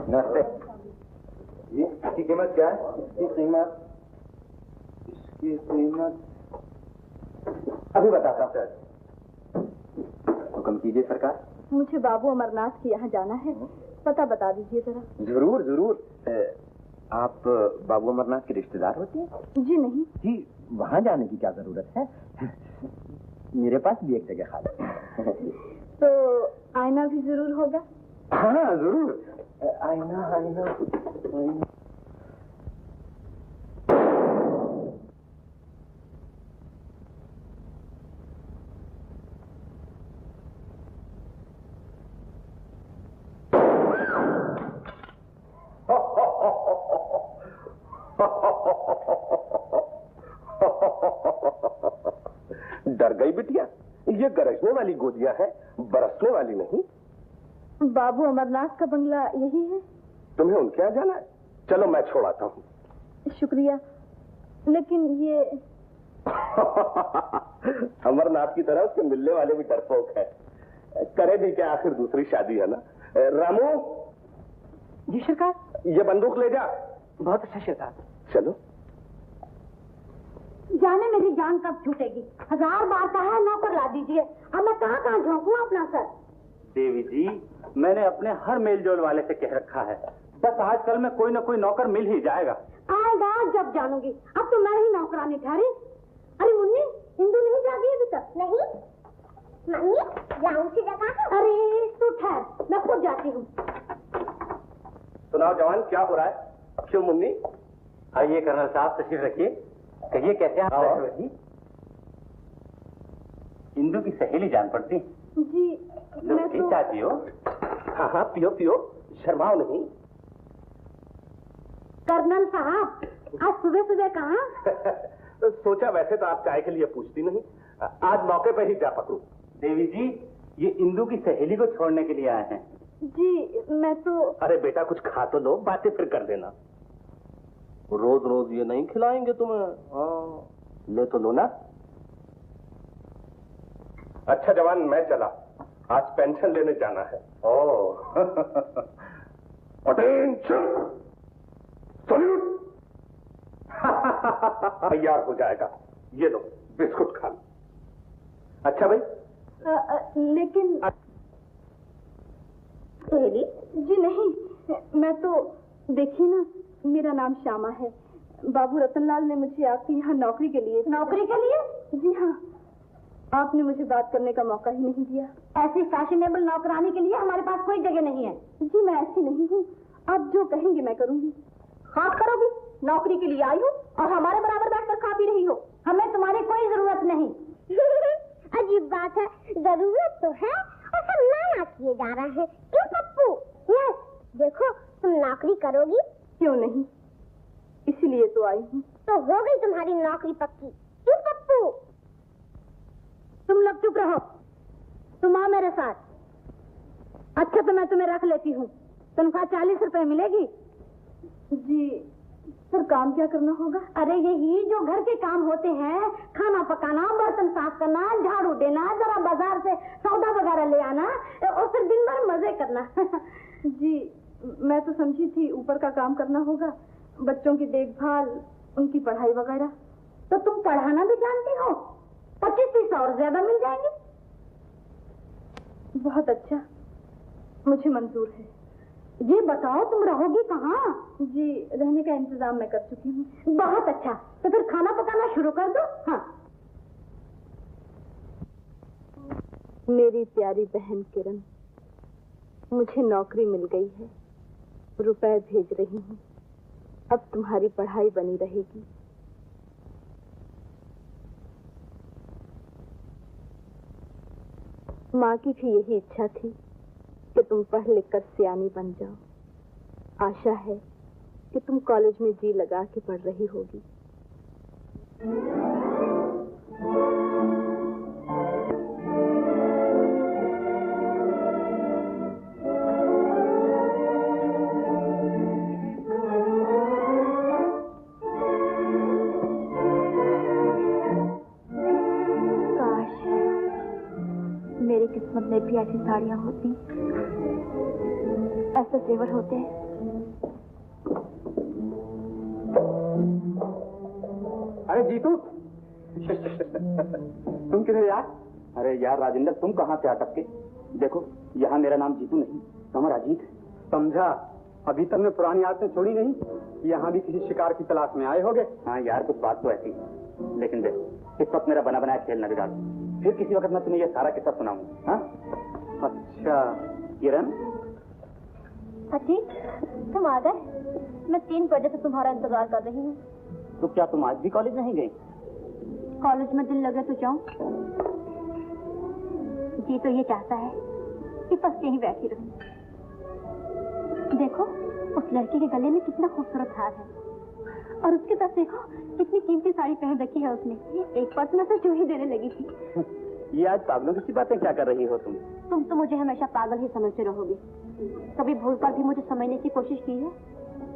नमस्ते जी। इसकी कीमत क्या है? इसकी कीमत अभी बताता हूँ। हुक्म कीजिए सरकार। मुझे बाबू अमरनाथ के यहाँ जाना है, पता बता दीजिए जरा। जरूर जरूर। आप बाबू अमरनाथ के रिश्तेदार होती हैं? जी नहीं। जी, वहाँ जाने की क्या जरूरत है? मेरे पास भी एक जगह खाली है। तो आईना भी जरूर होगा? हाँ जरूर। आईना आईना आईना। डर गई बिटिया? ये गरजने वाली गोदियां हैं, बरसने वाली नहीं। बाबू अमरनाथ का बंगला यही है? तुम्हें उनके यहाँ जाना है? चलो मैं छोड़ाता हूँ। शुक्रिया, लेकिन ये अमरनाथ की तरह उसके मिलने वाले भी डरपोक है। करे भी क्या, आखिर दूसरी शादी है ना। रामू। जी सरकार। ये बंदूक ले जा। बहुत अच्छा सरकार। चलो। जाने मेरी जान कब छूटेगी। 1000 बार कहा है नौकर ला दीजिए, अब मैं कहाँ कहाँ झोंकूं अपना सर। देवी जी, मैंने अपने हर मेल जोल वाले से कह रखा है, बस आजकल में कोई न कोई नौकर मिल ही जाएगा। आएगा जब जानूंगी, अब तो मैं ही नौकरानी ठहरी। अरे मुन्नी, इंदु नहीं जागी अभी तक? नहीं मम्मी, जाऊं सी जगह। अरे तू ठहर, मैं खुद जाती हूँ। सुनाओ जवान, क्या हो रहा है? क्यों मुन्नी? आइए कर्नल साहब, तशरीफ रखिए। कहिए कैसे हैं? इंदु की सहेली जान पड़ती? जी मैं तो... चाहती हो? हाँ हाँ, पियो पियो, शर्माओ नहीं। कर्नल साहब, आज सुबह सुबह कहाँ? सोचा वैसे तो आप चाय के लिए पूछती नहीं, आज मौके पर ही जा पकड़ूं। देवी जी, ये इंदु की सहेली को छोड़ने के लिए आए हैं। जी मैं तो... अरे बेटा, कुछ खा तो लो, बातें फिर कर देना। रोज रोज ये नहीं खिलाएंगे तुम्हें। हाँ, ले तो लो ना। अच्छा जवान, मैं चला, आज पेंशन लेने जाना है। ओह अटेंशन, सल्यूट। तैयार हो जाएगा, ये लो बिस्कुट खा लो। अच्छा भाई। लेकिन सहेली? जी नहीं, मैं तो देखिए ना, मेरा नाम श्यामा है। बाबू रतनलाल ने मुझे आपके यहाँ नौकरी के लिए... नौकरी के लिए? जी हाँ, आपने मुझे बात करने का मौका ही नहीं दिया। ऐसी फैशनेबल नौकरानी के लिए हमारे पास कोई जगह नहीं है। जी मैं ऐसी नहीं हूँ, आप जो कहेंगे मैं करूँगी। खास करोगी? नौकरी के लिए आई हो और हमारे बराबर बैठकर खा पी रही हो। हमें तुम्हारी कोई जरूरत नहीं। अजीब बात है, जरूरत तो है और सब नाना किए जा रहे हैं। क्यों पप्पू? यस, देखो तुम नौकरी करोगी? क्यों नहीं, इसीलिए तो आई हूँ। तो हो गई तुम्हारी नौकरी पक्की। क्यों पप्पू? तुम लोग चुप रहो, तुम आओ मेरे साथ। अच्छा तो मैं तुम्हें रख लेती हूँ, तनख्वाह 40 रुपए मिलेगी। जी सर, काम क्या करना होगा? अरे यही जो घर के काम होते हैं, खाना पकाना, बर्तन साफ करना, झाड़ू देना, जरा बाजार से सौदा वगैरह ले आना और फिर दिन भर मजे करना। जी मैं तो समझी थी ऊपर का काम करना होगा, बच्चों की देखभाल, उनकी पढ़ाई वगैरह। तो तुम पढ़ाना भी जानती हो? 25-30 और ज्यादा मिल जाएंगे। बहुत अच्छा, मुझे मंजूर है। ये बताओ तुम रहोगी कहाँ? जी रहने का इंतजाम मैं कर चुकी हूँ। बहुत अच्छा, तो फिर खाना पकाना शुरू कर दो। हाँ। मेरी प्यारी बहन किरण, मुझे नौकरी मिल गई है, रुपए भेज रही हूँ। अब तुम्हारी पढ़ाई बनी रहेगी। माँ की भी यही इच्छा थी कि तुम पढ़ लिख कर सियानी बन जाओ। आशा है कि तुम कॉलेज में जी लगा के पढ़ रही होगी। मेरी किस्मत में भी ऐसी साड़ियां होती ऐसे जेवर होते हैं। अरे जीतू तुम किधर यार? अरे यार राजेंद्र, तुम कहाँ से अटक के? देखो, यहाँ मेरा नाम जीतू नहीं, समर अजीत है। समझा? अभी तक मैं पुरानी आदतें छोड़ी नहीं। यहाँ भी किसी शिकार की तलाश में आए होगे। हाँ यार, कुछ बात तो ऐसी है, लेकिन देख, इस वक्त मेरा बना बनाया खेल न बिगाड़। फिर किसी वक्त मैं तुम्हें ये सारा किस्सा सुनाऊंगा। हाँ? अच्छा किरण, अजीत, तुम आ गए? मैं 3 बजे से तुम्हारा इंतजार कर रही हूँ। तो क्या तुम आज भी कॉलेज नहीं गई? कॉलेज में दिल लगे तो जाऊं। जी तो ये चाहता है कि बस यहीं बैठी रहूं। देखो, उस लड़की के गले में कितना खूबसूरत हार है, और उसके पास देखो कितनी कीमती साड़ी पहन रखी है उसने। एक पर्स में तो जो ही देने लगी थी। ये आज पागलों की बातें क्या कर रही हो तुम? तुम तो मुझे हमेशा पागल ही समझते रहोगे। कभी भूल कर भी मुझे समझने की कोशिश की है?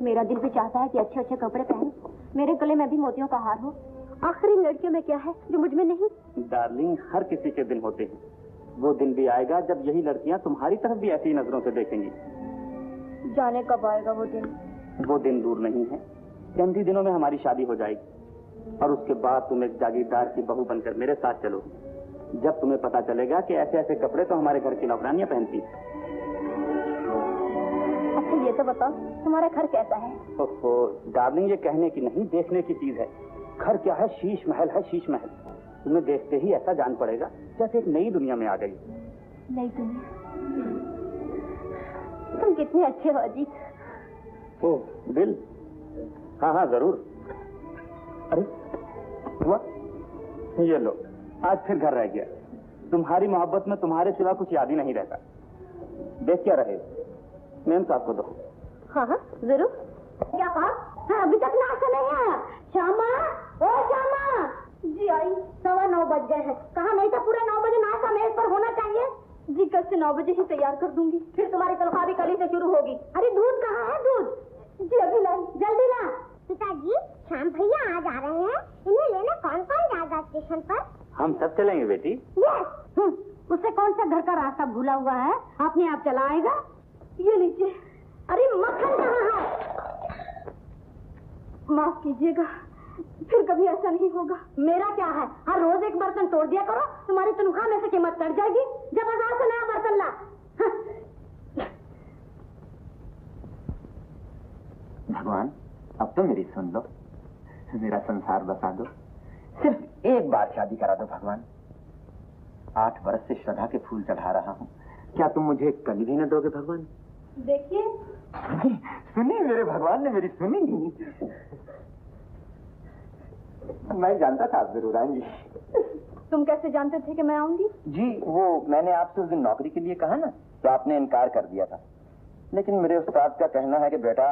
मेरा दिल भी चाहता है कि अच्छे अच्छे कपड़े पहन, मेरे गले में भी मोतियों का हार हो। आखिर इन लड़कियों में क्या है जो मुझ में नहीं? डार्लिंग, हर किसी के दिन होते हैं। वो दिन भी आएगा जब यही लड़कियां तुम्हारी तरफ भी ऐसी नजरों से देखेंगी। जाने कब आएगा वो दिन? वो दिन दूर नहीं है, चंद ही दिनों में हमारी शादी हो जाएगी, और उसके बाद तुम एक जागीरदार की बहू बनकर मेरे साथ चलोगी। जब तुम्हें पता चलेगा कि ऐसे ऐसे कपड़े तो हमारे घर की नौकरानियां पहनती हैं। अच्छा ये तो बताओ, तुम्हारा घर कैसा है? ओहो डार्लिंग, ये कहने की नहीं, देखने की चीज है। घर क्या है? शीश महल है, शीश महल। तुम्हें देखते ही ऐसा जान पड़ेगा जैसे एक नई दुनिया में आ गई। नई दुनिया? तुम कितने अच्छे हो अजीत। ओह दिल, हाँ हाँ जरूर। अरे हुआ, ये लो, आज फिर घर रह गया। तुम्हारी मोहब्बत में तुम्हारे सिवा कुछ याद ही नहीं रहता। देख क्या रहे, मेम साहब को दो। हाँ हाँ जरूर। क्या कहा? हाँ, अभी तक नाश्ता नहीं आया। श्यामा, ओ श्यामा। जी आई। 9:15 बज गए हैं। कहा नहीं था पूरा 9 बजे नाश्ता मेज पर होना चाहिए? जी कल से 9 बजे ही तैयार कर दूंगी। फिर तुम्हारी तनख्वाह भी कल ही से शुरू होगी। अरे दूध कहाँ है? दूध जी अभी लाई, जल्दी ला। पिताजी, श्याम भैया आज आ रहे हैं, इन्हें लेने कौन कौन जाएगा स्टेशन पर? हम सब चलेंगे बेटी। यस। उससे कौन सा घर का रास्ता भूला हुआ है? अपने आप चला आएगा। ये लीजिए। अरे मक्खन कहाँ है? माफ कीजिएगा, फिर कभी ऐसा नहीं होगा। मेरा क्या है, हर रोज एक बर्तन तोड़ दिया करो, तुम्हारी तनख्वाह में से कीमत कट जाएगी। जब बाजार से नया बर्तन ला। भगवान, अब तो मेरी सुन लो, मेरा संसार बसा दो। सिर्फ एक बार शादी करा दो भगवान। 8 बरस से श्रद्धा के फूल चढ़ा रहा हूँ, क्या तुम मुझे कली भी न दोगे भगवान? देखिए, सुनी मेरे भगवान ने मेरी सुनी। मैं जानता था आप जरूर आएंगी। तुम कैसे जानते थे कि मैं आऊंगी? जी वो मैंने आपसे उस दिन नौकरी के लिए कहा ना, तो आपने इनकार कर दिया था। लेकिन मेरे उस्ताद का कहना है कि बेटा,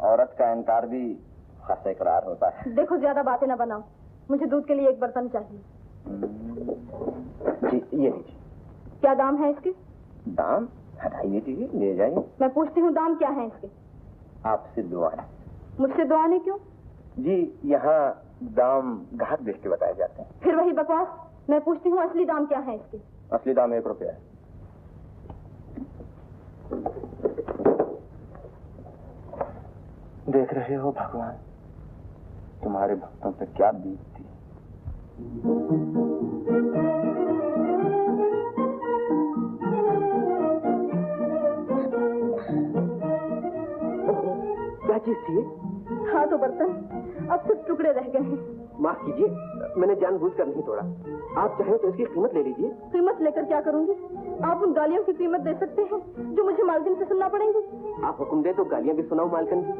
औरत का इनकार भी खास इकरार होता है। देखो ज्यादा बातें ना बनाओ, मुझे दूध के लिए एक बर्तन चाहिए। जी ये लीजिए। क्या दाम है इसके? दाम हटाइए दीजिए, ले जाइए। मैं पूछती हूँ दाम क्या है इसके? आपसे दुआ है। मुझसे दुआ नहीं क्यों? जी यहाँ दाम ग्राहक देख के बताए जाते हैं। फिर वही बकवास। मैं पूछती हूँ असली दाम क्या है इसके? असली दाम 1 रुपया है। देख रहे हो भगवान, तुम्हारे भक्तों पे क्या बीतती। क्या चीज थी? हाँ तो बर्तन, अब सिर्फ टुकड़े रह गए हैं। माफ कीजिए, मैंने जानबूझकर नहीं तोड़ा। आप चाहें तो इसकी कीमत ले लीजिए। कीमत लेकर क्या करूंगी? आप उन गालियों की कीमत दे सकते हैं जो मुझे मालकिन से सुनना पड़ेंगी। आप हुक्म दें तो गालियां भी सुनाओ मालकन की,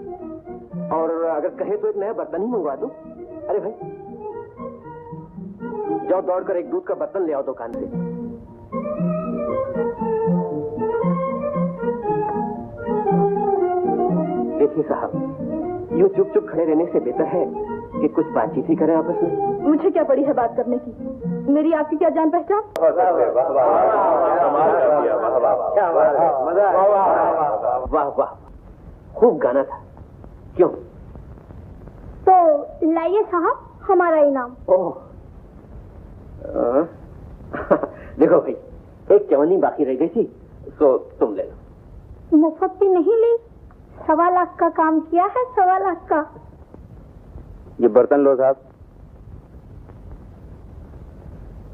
और अगर कहे तो एक नया बर्तन ही मंगवा दो। अरे भाई जाओ, दौड़कर एक दूध का बर्तन ले आओ दुकान से। देखिए साहब, यूं चुप चुप खड़े रहने से बेहतर है कि कुछ बातचीत ही करें आपस में। मुझे क्या पड़ी है बात करने की? मेरी आपकी क्या जान पहचान? वाह वाह, खूब गाना था। क्यों? तो लाइए साहब हमारा इनाम। ओह देखो भाई, एक चवन्नी बाकी रह गई थी, तो तुम ले लो। मुफ्त की नहीं ली, 1.25 लाख का काम किया है, 1.25 लाख का। ये बर्तन लो साहब।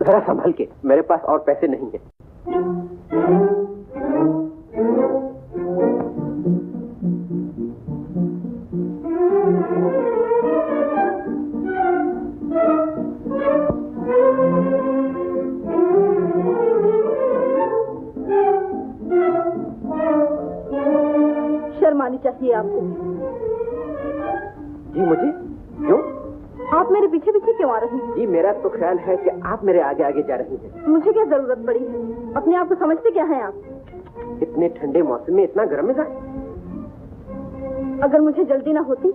जरा संभल के, मेरे पास और पैसे नहीं है। शर्मानी चाहिए आपको। जी मुझे? क्यों? आप मेरे पीछे पीछे क्यों आ रही हैं? जी मेरा तो ख्याल है कि आप मेरे आगे आगे जा रही हैं। मुझे क्या जरूरत पड़ी है? अपने आप को समझते क्या हैं आप? इतने ठंडे मौसम में इतना गर्म मिजाज? अगर मुझे जल्दी ना होती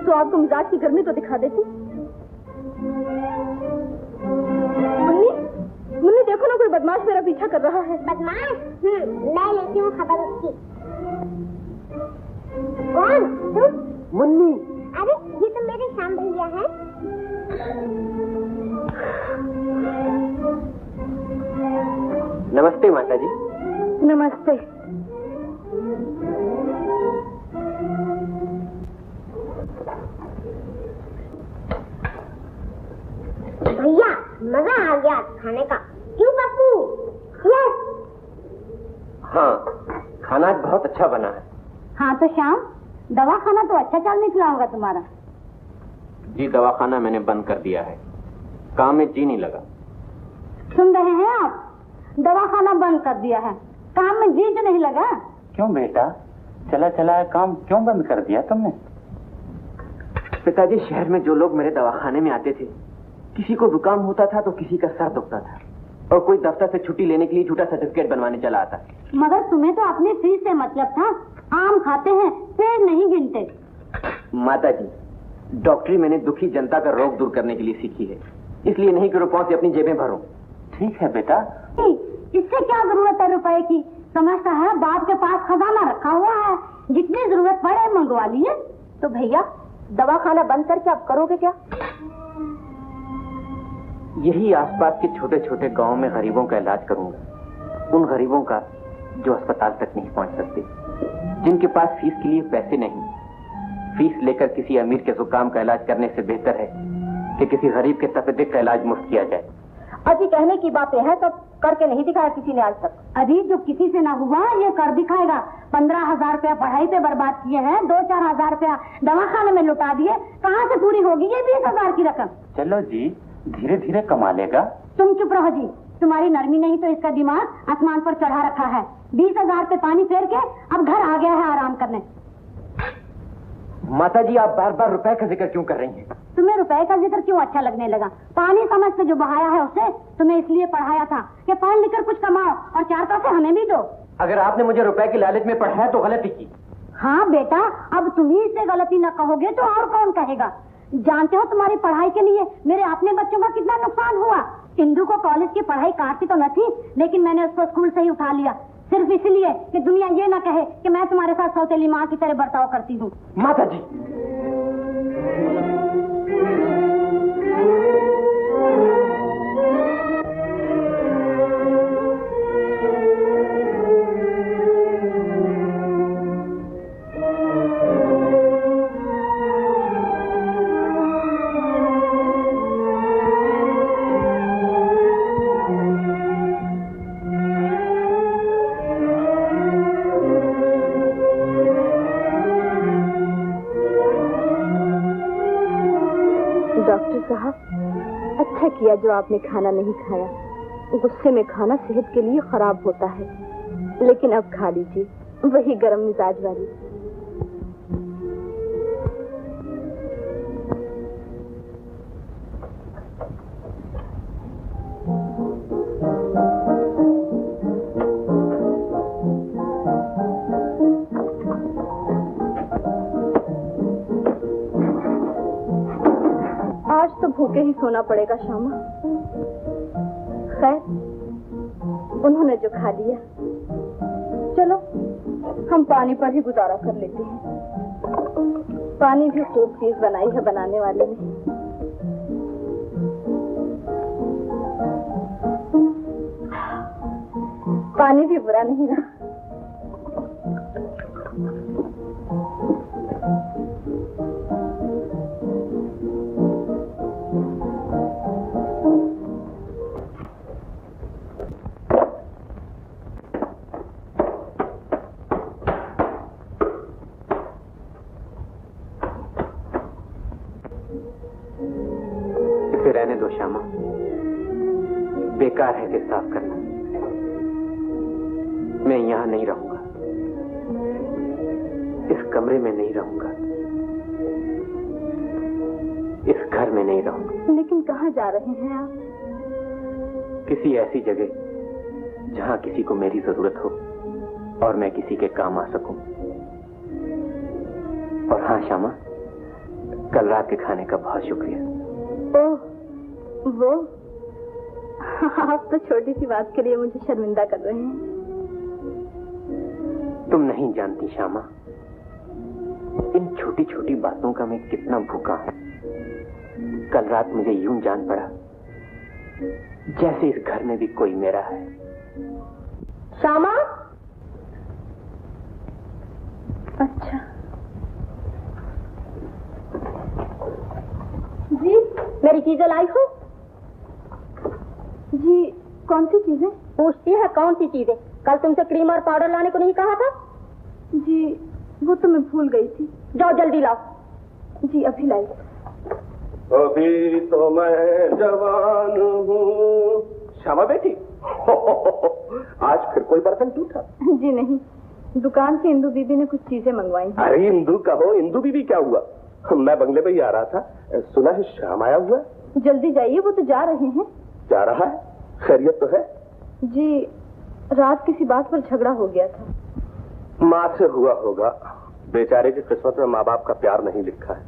तो आपको मिजाज की गर्मी तो दिखा देती। मुन्नी, मुन्नी देखो ना, कोई बदमाश मेरा पीछा कर रहा है। बदमाश? मैं लेती हूँ खबर उसकी। कौन? तुम? मुन्नी। अरे ये तो मेरे श्याम भैया हैं। नमस्ते माता जी। नमस्ते। भैया मजा आ गया खाने का, क्यों पप्पू? यस। हाँ, खाना आज बहुत अच्छा बना है। हाँ तो श्याम, दवा खाना तो अच्छा चल निकला होगा तुम्हारा। जी दवाखाना मैंने बंद कर दिया है, काम में जी नहीं लगा। सुन रहे हैं आप? दवा खाना बंद कर दिया है, काम में जी तो नहीं लगा। क्यों बेटा, चला चला काम क्यों बंद कर दिया तुमने? पिताजी, शहर में जो लोग मेरे दवाखाने में आते थे, किसी को जुकाम होता था तो किसी का सर दुखता था, और कोई दफ्तर से छुट्टी लेने के लिए झूठा सर्टिफिकेट बनवाने चला आता। मगर तुम्हें तो अपनी फीस से मतलब था। आम खाते हैं, पेड़ नहीं गिनते। माता जी, डॉक्टरी मैंने दुखी जनता का रोग दूर करने के लिए सीखी है, इसलिए नहीं कि रुपयों से अपनी जेबें भरूं। ठीक है बेटा। इससे क्या जरूरत है रुपए की? समझता है बाप के पास खजाना रखा हुआ है, जितनी जरूरत पड़े मंगवा लिए। तो भैया दवा खाना बंद करके अब करोगे क्या? यही आसपास के छोटे छोटे गांवों में गरीबों का इलाज करूंगा, उन गरीबों का जो अस्पताल तक नहीं पहुंच सकते, जिनके पास फीस के लिए पैसे नहीं। फीस लेकर किसी अमीर के जुकाम का इलाज करने से बेहतर है कि किसी गरीब के तपेदिक का इलाज मुफ्त किया जाए। अभी कहने की बातें हैं, तो करके नहीं दिखाया किसी ने आज तक। अभी जो किसी से ना हुआ ये कर दिखाएगा। 15,000 रुपया पढ़ाई पे बर्बाद किए हैं, 2-4 हजार रुपया दवाखाने में लुटा दिए, कहाँ से पूरी होगी ये 20,000 की रकम? चलो जी, धीरे धीरे कमा लेगा। तुम चुप रहो जी, तुम्हारी नरमी नहीं तो इसका दिमाग आसमान पर चढ़ा रखा है। 20,000 पे पानी फेर के अब घर आ गया है आराम करने। माता जी, आप बार बार रुपए का जिक्र क्यों कर रही हैं? तुम्हें रुपए का जिक्र क्यों अच्छा लगने लगा? पानी समझ के जो बहाया है उसे तुम्हें इसलिए पढ़ाया था कि पढ़ लिख कर कुछ कमाओ और 4 पैसे हमें भी दो। अगर आपने मुझे रुपए की लालच में पढ़ाया तो गलती की। हाँ बेटा, अब तुम ही इससे गलती न कहोगे तो और कौन कहेगा? जानते हो तुम्हारी पढ़ाई के लिए मेरे अपने बच्चों का कितना नुकसान हुआ। इंदु को कॉलेज की पढ़ाई काटती तो न थी, लेकिन मैंने उसको स्कूल से ही उठा लिया, सिर्फ इसलिए कि दुनिया ये ना कहे कि मैं तुम्हारे साथ सौतेली माँ की तरह बर्ताव करती हूँ। माता जी, अच्छा किया जो आपने खाना नहीं खाया। गुस्से में खाना सेहत के लिए खराब होता है, लेकिन अब खा लीजिए, वही गरम मिजाज वाली। तो भूखे ही सोना पड़ेगा श्यामा। खैर, उन्होंने जो खा लिया, चलो हम पानी पर ही गुजारा कर लेते हैं। पानी भी खूब चीज बनाई है बनाने वाले ने। पानी भी बुरा नहीं रहा। बेकार है कि साफ करना। मैं यहाँ नहीं रहूंगा, इस कमरे में नहीं रहूंगा, इस घर में नहीं रहूंगा। लेकिन कहाँ जा रहे हैं आप? किसी ऐसी जगह जहाँ किसी को मेरी जरूरत हो और मैं किसी के काम आ सकूं। और हाँ श्यामा, कल रात के खाने का बहुत शुक्रिया। ओह, वो आप तो छोटी सी बात के लिए मुझे शर्मिंदा कर रहे हैं। तुम नहीं जानती श्यामा, इन छोटी छोटी बातों का मैं कितना भूखा हूं। कल रात मुझे यूं जान पड़ा जैसे इस घर में भी कोई मेरा है। श्यामा? अच्छा जी, मेरी चीजें लाई हो? जी, कौन सी चीजें? पूछती है कौन सी चीजें? कल तुमसे क्रीम और पाउडर लाने को नहीं कहा था? जी, वो तो मैं भूल गई थी। जाओ जल्दी लाओ। जी, अभी लाई। अभी तो मैं जवान हूँ। श्यामा बेटी, आज फिर कोई बर्तन टूटा? जी नहीं, दुकान से इंदू बीबी ने कुछ चीजें मंगवाई। अरे इंदू कहो, इंदू बीबी क्या हुआ? मैं बंगले में ही आ रहा था, सुना है श्याम आया हुआ। जल्दी जाइए, वो तो जा रहे हैं। जा रहा है? खैरियत तो है? जी, रात किसी बात पर झगड़ा हो गया था। माँ से हुआ होगा। बेचारे की किस्मत में माँ बाप का प्यार नहीं लिखा है।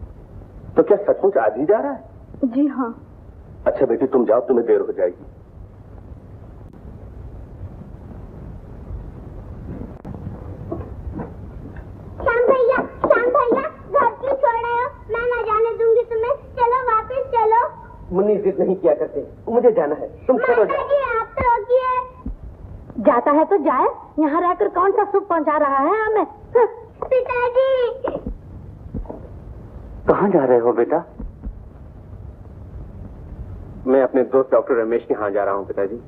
तो क्या सचमुच आज ही जा रहा है? जी हाँ। अच्छा बेटी, तुम जाओ, तुम्हें देर हो जाएगी। श्याम भैया, घर क्यों छोड़ रहे हो? मैं ना जाने दूंगी तुम्हें। चलो वापस चलो। मुन्नी जिद नहीं किया करते, मुझे जाना है, तुम चलो जाओ। आप तो रोकिए। जाता है तो जाए, यहाँ रहकर कौन सा सुख पहुँचा रहा है हमें? पिताजी। कहाँ जा रहे हो बेटा? मैं अपने दोस्त डॉक्टर रमेश के यहाँ जा रहा हूँ पिताजी,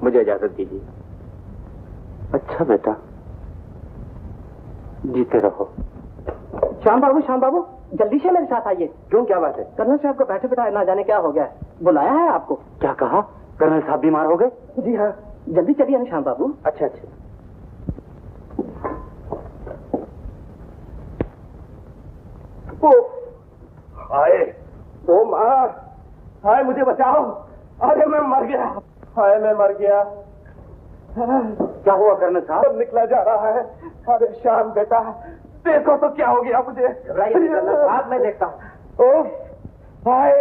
मुझे इजाजत दीजिए। अच्छा बेटा, जीते रहो। श्याम बाबू, जल्दी से मेरे साथ आइए। क्यों, क्या बात है? कर्नल साहब को बैठे बैठा ना जाने क्या हो गया है, बुलाया है आपको। क्या कहा? कर्नल साहब बीमार हो गए? जी हाँ, जल्दी चलिए ना श्याम बाबू। अच्छा अच्छा। हाय, ओ माँ, हाय मुझे बचाओ। अरे मैं मर गया, हाय मैं मर गया। क्या हुआ कर्नल साहब? निकला जा रहा है। अरे श्याम बेटा, देखो तो क्या हो गया मुझे। घबराइए नहीं कर्नल साहब, मैं देखता हूँ। ओह, हाय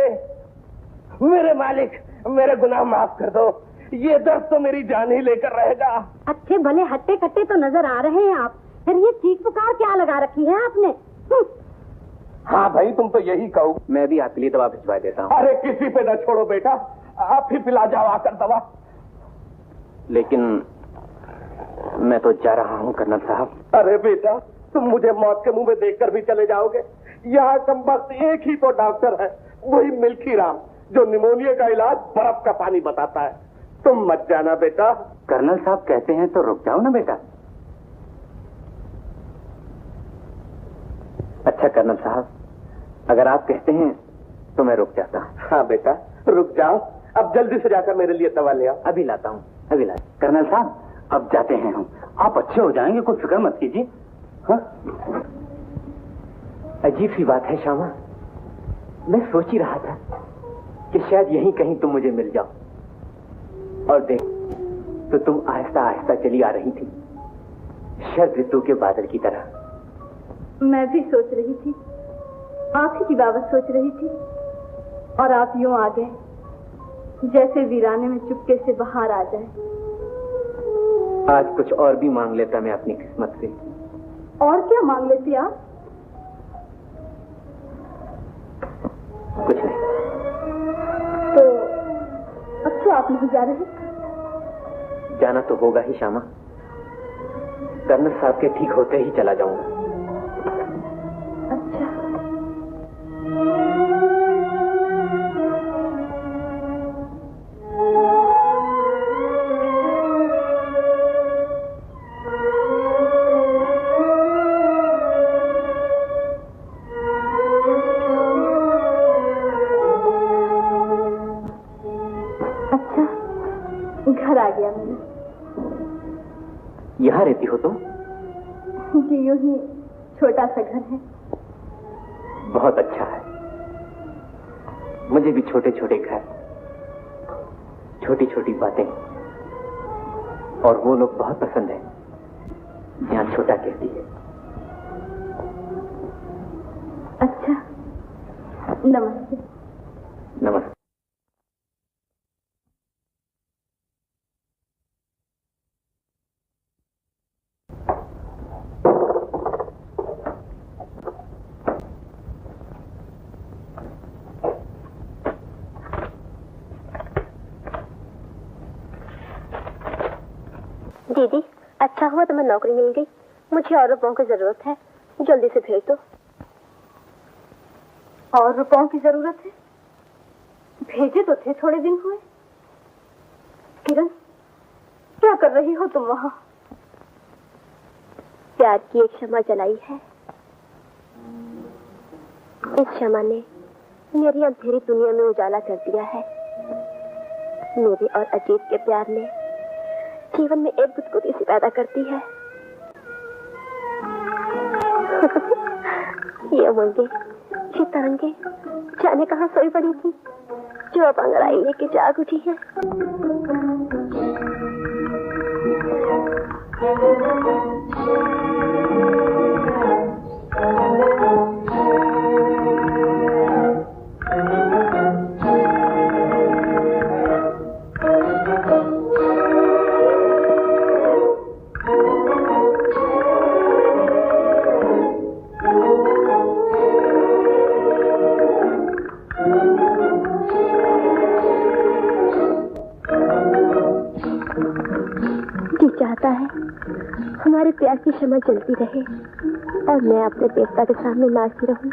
मेरे मालिक, मेरे गुनाह माफ कर दो। ये दर्द तो मेरी जान ही लेकर रहेगा। अच्छे भले हट्टे कट्टे तो नजर आ रहे हैं आप, फिर ये चीख पुकार क्या लगा रखी है आपने? हाँ भाई, तुम तो यही कहो। मैं भी आपके लिए दवा भिजवा देता हूँ। अरे किसी पे न छोड़ो बेटा, आप ही पिला जाओ आकर दवा। लेकिन मैं तो जा रहा हूँ कर्नल साहब। अरे बेटा, तुम मुझे मौत के मुंह में देखकर भी चले जाओगे? यहाँ कम वक्त एक ही तो डॉक्टर है, वही मिल्खी राम, जो निमोनिया का इलाज बर्फ का पानी बताता है। तुम मत जाना बेटा। कर्नल साहब कहते हैं तो रुक जाओ ना बेटा। अच्छा कर्नल साहब, अगर आप कहते हैं तो मैं रुक जाता हूँ। हाँ बेटा, रुक जाओ। अब जल्दी से जाकर मेरे लिए दवा ले आओ। अभी लाता हूँ, अभी ला। कर्नल साहब, अब जाते हैं हम, आप अच्छे हो जाएंगे, कोई फिक्र मत कीजिए। हाँ? अजीब सी बात है श्यामा, मैं सोच ही रहा था कि शायद यहीं कहीं तुम मुझे मिल जाओ, और देख तो तुम आहिस्ता आहिस्ता चली आ रही थी, शरद ऋतु के बादल की तरह। मैं भी सोच रही थी, आप ही की बाबत सोच रही थी, और आप यूं आ गए जैसे वीराने में चुपके से बाहर आ जाए। आज कुछ और भी मांग लेता मैं अपनी किस्मत से। और क्या मांग लेती आप? कुछ नहीं। तो अब तो आप नहीं जा रहे? जाना तो होगा ही श्यामा, कर्नल साहब के ठीक होते ही चला जाऊंगा। अच्छा। घर आ गया मेरा। यहाँ रहती हो तुम? जी यूं ही छोटा सा घर है। बहुत अच्छा है। मुझे भी छोटे छोटे घर, छोटी छोटी बातें और वो लोग बहुत पसंद है जहाँ छोटा कहती है। अच्छा, नमस्ते। नमस्ते। दीदी, अच्छा हुआ तुम्हें नौकरी मिल गई। मुझे और रुपयों की जरूरत है, जल्दी से भेज दो। और रुपयों की जरूरत है? भेजे तो थे, थोड़े दिन हुए। किरण, क्या कर रही हो तुम वहाँ? प्यार की एक क्षमा जलाई है। इस क्षमा ने मेरी अंधेरी दुनिया में उजाला कर दिया है। मेरे और अजीत के प्यार ने जीवन में एक गुदगुदी सी पैदा करती है। ये उमंगे, ये तरंगे जाने कहाँ सोई पड़ी थी, जो अब अंगड़ाई लेके जाग उठी है। चाहता है हमारे प्यार की क्षमा जलती रहे और मैं अपने देवता के सामने नाचती रहूं।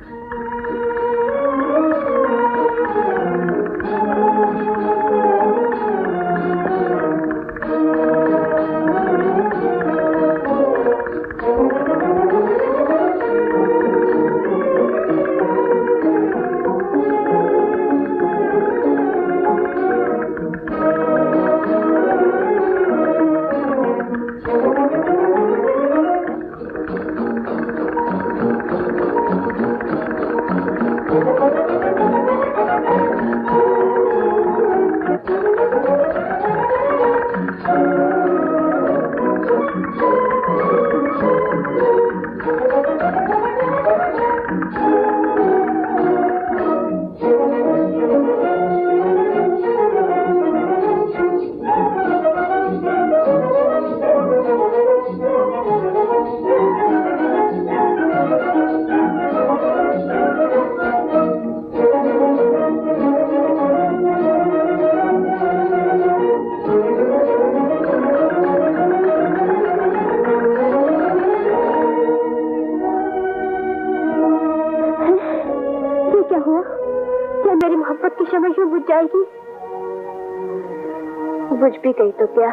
बुझ भी गई तो क्या,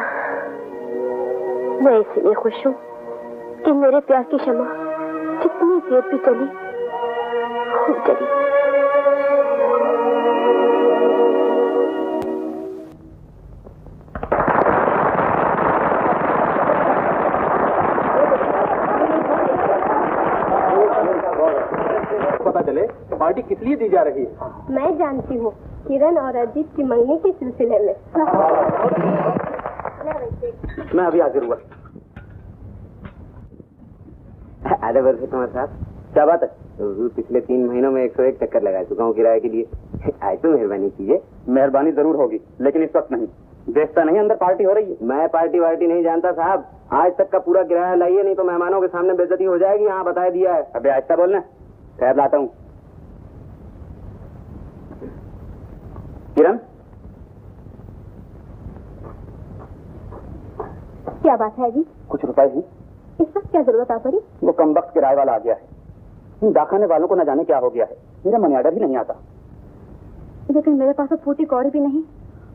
मैं इसलिए खुश हूँ कि मेरे प्यार की क्षमा जितनी देर भी चली खूब चली। पता चले पार्टी किस लिए दी जा रही है? मैं जानती हूँ, किरण और अजीत की मंगनी के सिलसिले में। मैं अभी हाजिर हुआ। आधे वर्ष से तुम्हारे साथ क्या बात है? तो पिछले 3 महीनों में 101 चक्कर लगा चुका हूँ किराए के लिए। आज तो मेहरबानी कीजिए। मेहरबानी जरूर होगी, लेकिन इस वक्त नहीं। देखता नहीं अंदर पार्टी हो रही है। मैं पार्टी वार्टी नहीं जानता साहब। आज तक का पूरा किराया लाइए, नहीं तो मेहमानों के सामने बेइज्जती हो जाएगी। यहाँ बता दिया है। अबे आहिस्ता बोलना। खैर लाता हूँ। किरण, क्या बात है अजीत? कुछ रुपए ही। इस वक्त क्या जरूरत आ पड़ी? वो कमबख्त किराए वाला आ गया है। इन डाकखाने वालों को न जाने क्या हो गया है। मेरा मनी ऑर्डर ही नहीं आता। लेकिन मेरे पास तो फूटी कौड़ी भी नहीं।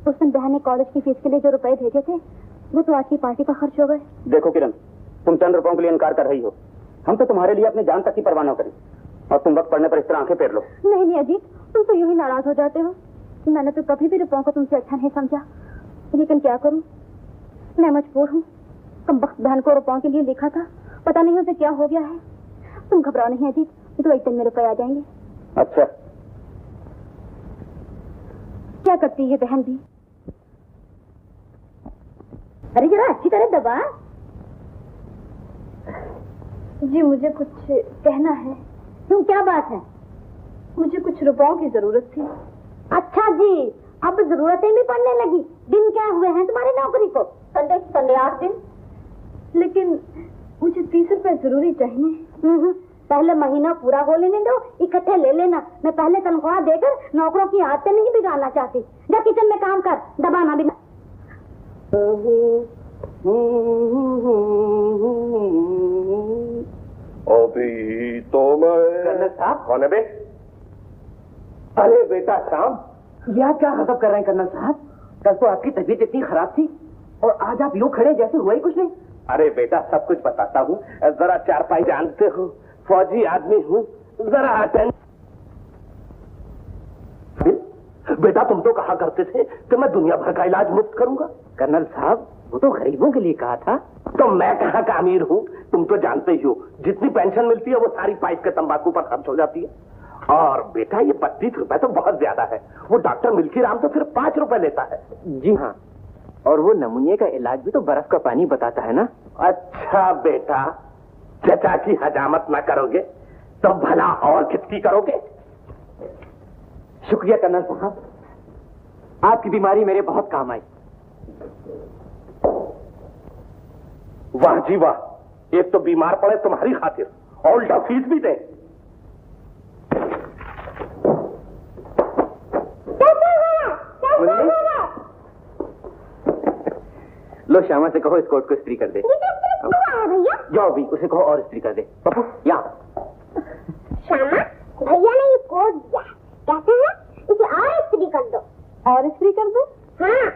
उस दिन बहन ने कॉलेज की फीस के लिए जो रुपए भेजे थे वो तो आज की पार्टी पर खर्च हो गए। देखो किरण, तुम चंद रुपयों के लिए इनकार कर रही हो। हम तो तुम्हारे लिए अपनी जान तक की परवाह न करें, और तुम वक्त पड़ने पर इस तरह आंखें फेर लो। नहीं अजीत, तुम तो यूं ही नाराज हो जाते हो। मैंने तो कभी भी रुपयों को तुमसे अच्छा नहीं समझा, लेकिन क्या करूं, मैं मजबूर हूँ। कमबख्त बहन को रुपयों के लिए लिखा था, पता नहीं उसे क्या हो गया है। तुम घबराओ नहीं अजीत, तो एक दिन मेरे रुपए आ जाएंगे। अच्छा, क्या करती है बहन भी? अरे जरा अच्छी तरह दबा। जी मुझे कुछ कहना है। क्यों, क्या बात है? मुझे कुछ रुपयों की जरूरत थी। अच्छा जी, अब जरूरतें भी पड़ने लगी। दिन क्या हुए हैं तुम्हारी नौकरी को? संडे 8 दिन। लेकिन मुझे 30 रुपए जरूरी चाहिए। पहले महीना पूरा हो लेने दो, इकट्ठे ले लेना। मैं पहले तनख्वाह देकर नौकरों की आदतें नहीं बिगाड़ना चाहती। जा किचन में काम कर, दबाना भी। अभी तो मैं साहब। कौन है बे? अरे बेटा श्याम, यह क्या हसब कर रहे हैं कर्नल साहब? कल तो आपकी तबीयत इतनी खराब थी और आज आप यूं खड़े जैसे हुआ ही कुछ नहीं। अरे बेटा सब कुछ बताता हूँ, जरा चारपाई जानते हो, फौजी आदमी हूँ, जरा अटेंड। बेटा तुम तो कहा करते थे कि मैं दुनिया भर का इलाज मुफ्त करूंगा। कर्नल साहब, वो तो गरीबों के लिए कहा था। तो मैं कहाँ का अमीर हूँ? तुम तो जानते ही हो, जितनी पेंशन मिलती है वो सारी पाइप के तंबाकू पर खर्च हो जाती है। और बेटा ये 32 रुपए तो बहुत ज्यादा है। वो डॉक्टर मिल्खी राम तो फिर 5 रुपए लेता है। जी हाँ, और वो नमूनिया का इलाज भी तो बर्फ का पानी बताता है ना। अच्छा बेटा, चचा की हजामत ना करोगे तो भला और किसकी करोगे? शुक्रिया कर्नल साहब, आपकी बीमारी मेरे बहुत काम आई। वाह जी वाह, एक तो बीमार पड़े तुम्हारी खातिर और उल्टा फीस भी दे। लो श्यामा से कहो इस कोट को इस्त्री कर दे। भैया जाओ भी, उसे कहो और इस्त्री कर दे। पप्पू यहाँ। श्यामा, भैया ने ये कोट दिया, कहते हैं इसे और इस्त्री कर दो। और इस्त्री कर दो? हाँ।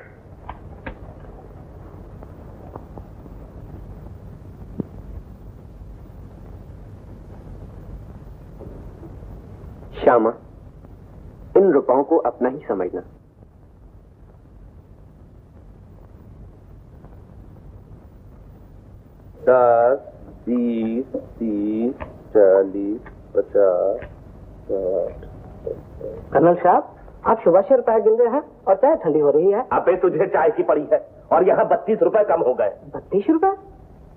श्यामा, इन रुपयों को अपना ही समझना। दस, 20, 30, 40, 50, 60। कर्नल साहब, आप सुबह से रुपया गिन रहे हैं और चाय ठंडी हो रही है। अबे तुझे चाय की पड़ी है और यहाँ 32 रुपए कम हो गए। 32 रुपए?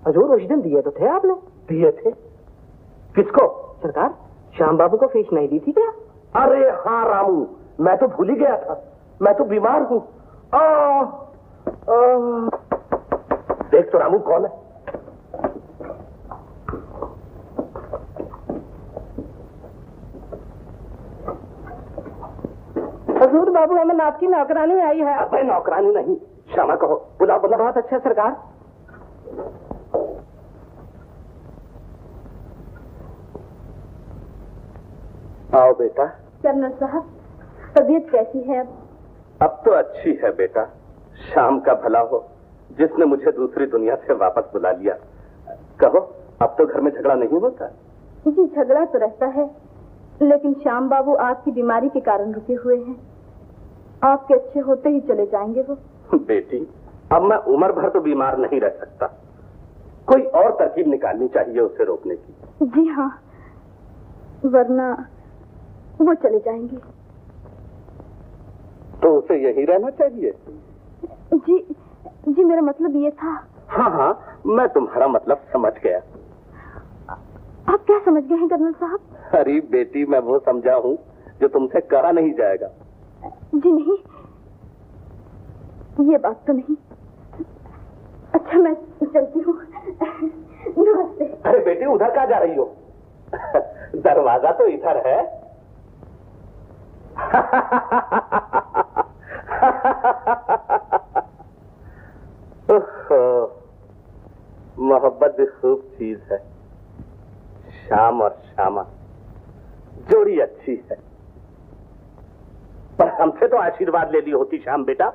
हजूर उस दिन दिए तो थे आपने। दिए थे? किसको? सरकार, श्याम बाबू को फीस नहीं दी थी क्या? अरे हाँ रामू, मैं तो भूल ही गया था, मैं तो बीमार हूँ। देख तो रामू कौन है। हजूर बाबू, हमें आपकी नौकरानी आई है। अबे नौकरानी नहीं, श्यामा कहो। बुलाओ बुलाओ। बहुत अच्छा सरकार। आओ बेटा। कर्नल साहब, तबीयत कैसी है अब? अब तो अच्छी है बेटा, शाम का भला हो जिसने मुझे दूसरी दुनिया से वापस बुला लिया। कहो, अब तो घर में झगड़ा नहीं होता? जी झगड़ा तो रहता है, लेकिन श्याम बाबू आपकी बीमारी के कारण रुके हुए हैं। आपके अच्छे होते ही चले जाएंगे वो। बेटी, अब मैं उम्र भर तो बीमार नहीं रह सकता, कोई और तरकीब निकालनी चाहिए उसे रोकने की। जी हाँ, वरना वो चले जाएंगे। तो उसे यही रहना चाहिए। जी मेरा मतलब ये था। हाँ हाँ, मैं तुम्हारा मतलब समझ गया। आप क्या समझ गए हैं कर्नल साहब? अरे बेटी, मैं वो समझा हूँ जो तुमसे कहा नहीं जाएगा। जी नहीं, ये बात तो नहीं। अच्छा मैं चलती हूँ। नमस्ते। अरे बेटी, उधर कहाँ जा रही हो? दरवाजा तो इधर है। मोहब्बत भी खूब चीज है। शाम और श्यामा जोड़ी अच्छी है, पर हमसे तो आशीर्वाद ले ली होती श्याम बेटा,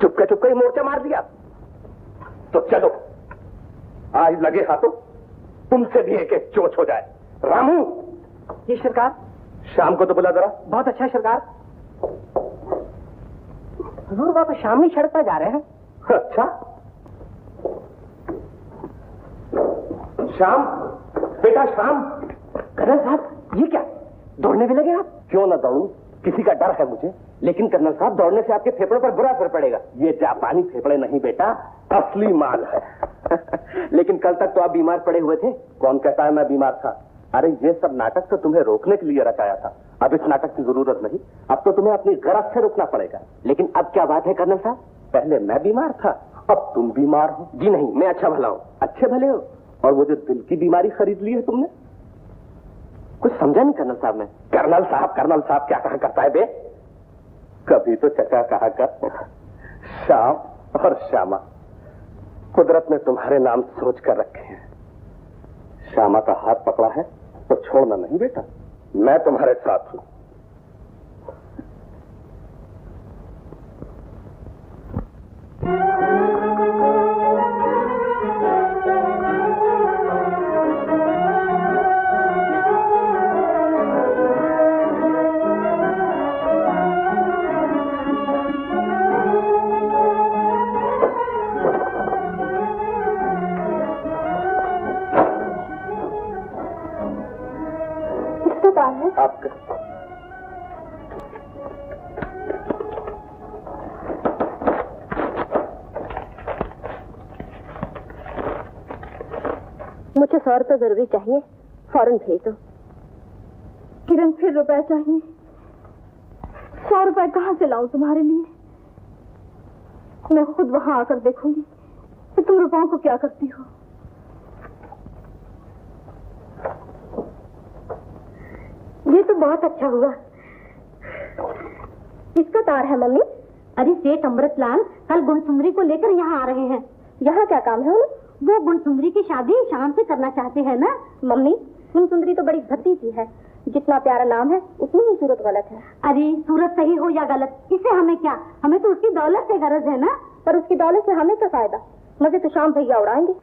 चुपके चुपके ही मोर्चा मार दिया। तो चलो, आज लगे हाथों तुमसे भी एक एक चोच हो जाए। रामू। जी सरकार। शाम को तो बुला जरा। बहुत अच्छा सरकार। हजूर, वह तो शाम ही सड़क पर जा रहे हैं। अच्छा, श्याम, बेटा श्याम। कर्नल साहब, ये क्या दौड़ने भी लगे आप? क्यों ना दौड़ूं, किसी का डर है मुझे। लेकिन कर्नल साहब, दौड़ने से आपके फेफड़ों पर बुरा असर पड़ेगा। ये जापानी फेफड़े नहीं बेटा, असली माल है। लेकिन कल तक तो आप बीमार पड़े हुए थे। कौन कहता है मैं बीमार था? अरे ये सब नाटक तो तुम्हें रोकने के लिए रचाया था, अब इस नाटक की जरूरत नहीं। अब तो तुम्हें अपनी गरज से रुकना पड़ेगा। लेकिन अब क्या बात है कर्नल साहब? पहले मैं बीमार था, अब तुम बीमार हो। जी नहीं, मैं अच्छा भला हूँ। अच्छे भले हो। और वो जो दिल की बीमारी खरीद ली है तुमने, कुछ समझा नहीं कर्नल साहब मैं। कर्नल साहब क्या कहा करता है बे? कभी तो चचा कहा कर। श्याम और श्यामा, कुदरत ने तुम्हारे नाम सोच कर रखे हैं। श्यामा का हाथ पकड़ा है तो छोड़ना नहीं बेटा, मैं तुम्हारे साथ हूं। आपका मुझे 100 रुपए जरूरी चाहिए, फौरन भेज दो। किरण, फिर रुपए चाहिए? 100 रुपए कहाँ से लाऊं तुम्हारे लिए? मैं खुद वहां आकर देखूंगी कि तुम रुपयों को क्या करती हो। ये तो बहुत अच्छा हुआ। किसका तार है मम्मी? अरे सेठ अमृतलाल कल गुणसुंदरी को लेकर यहाँ आ रहे हैं। यहाँ क्या काम है उन्हें? वो गुणसुंदरी की शादी शाम से करना चाहते हैं ना। मम्मी, गुणसुंदरी तो बड़ी भद्दी सी है, जितना प्यारा नाम है उतनी ही सूरत गलत है। अरे सूरत सही हो या गलत, इससे हमें क्या? हमें तो उसकी दौलत से गरज है ना। पर उसकी दौलत से हमें क्या फायदा? मजे तो शाम भैया उड़ाएंगे।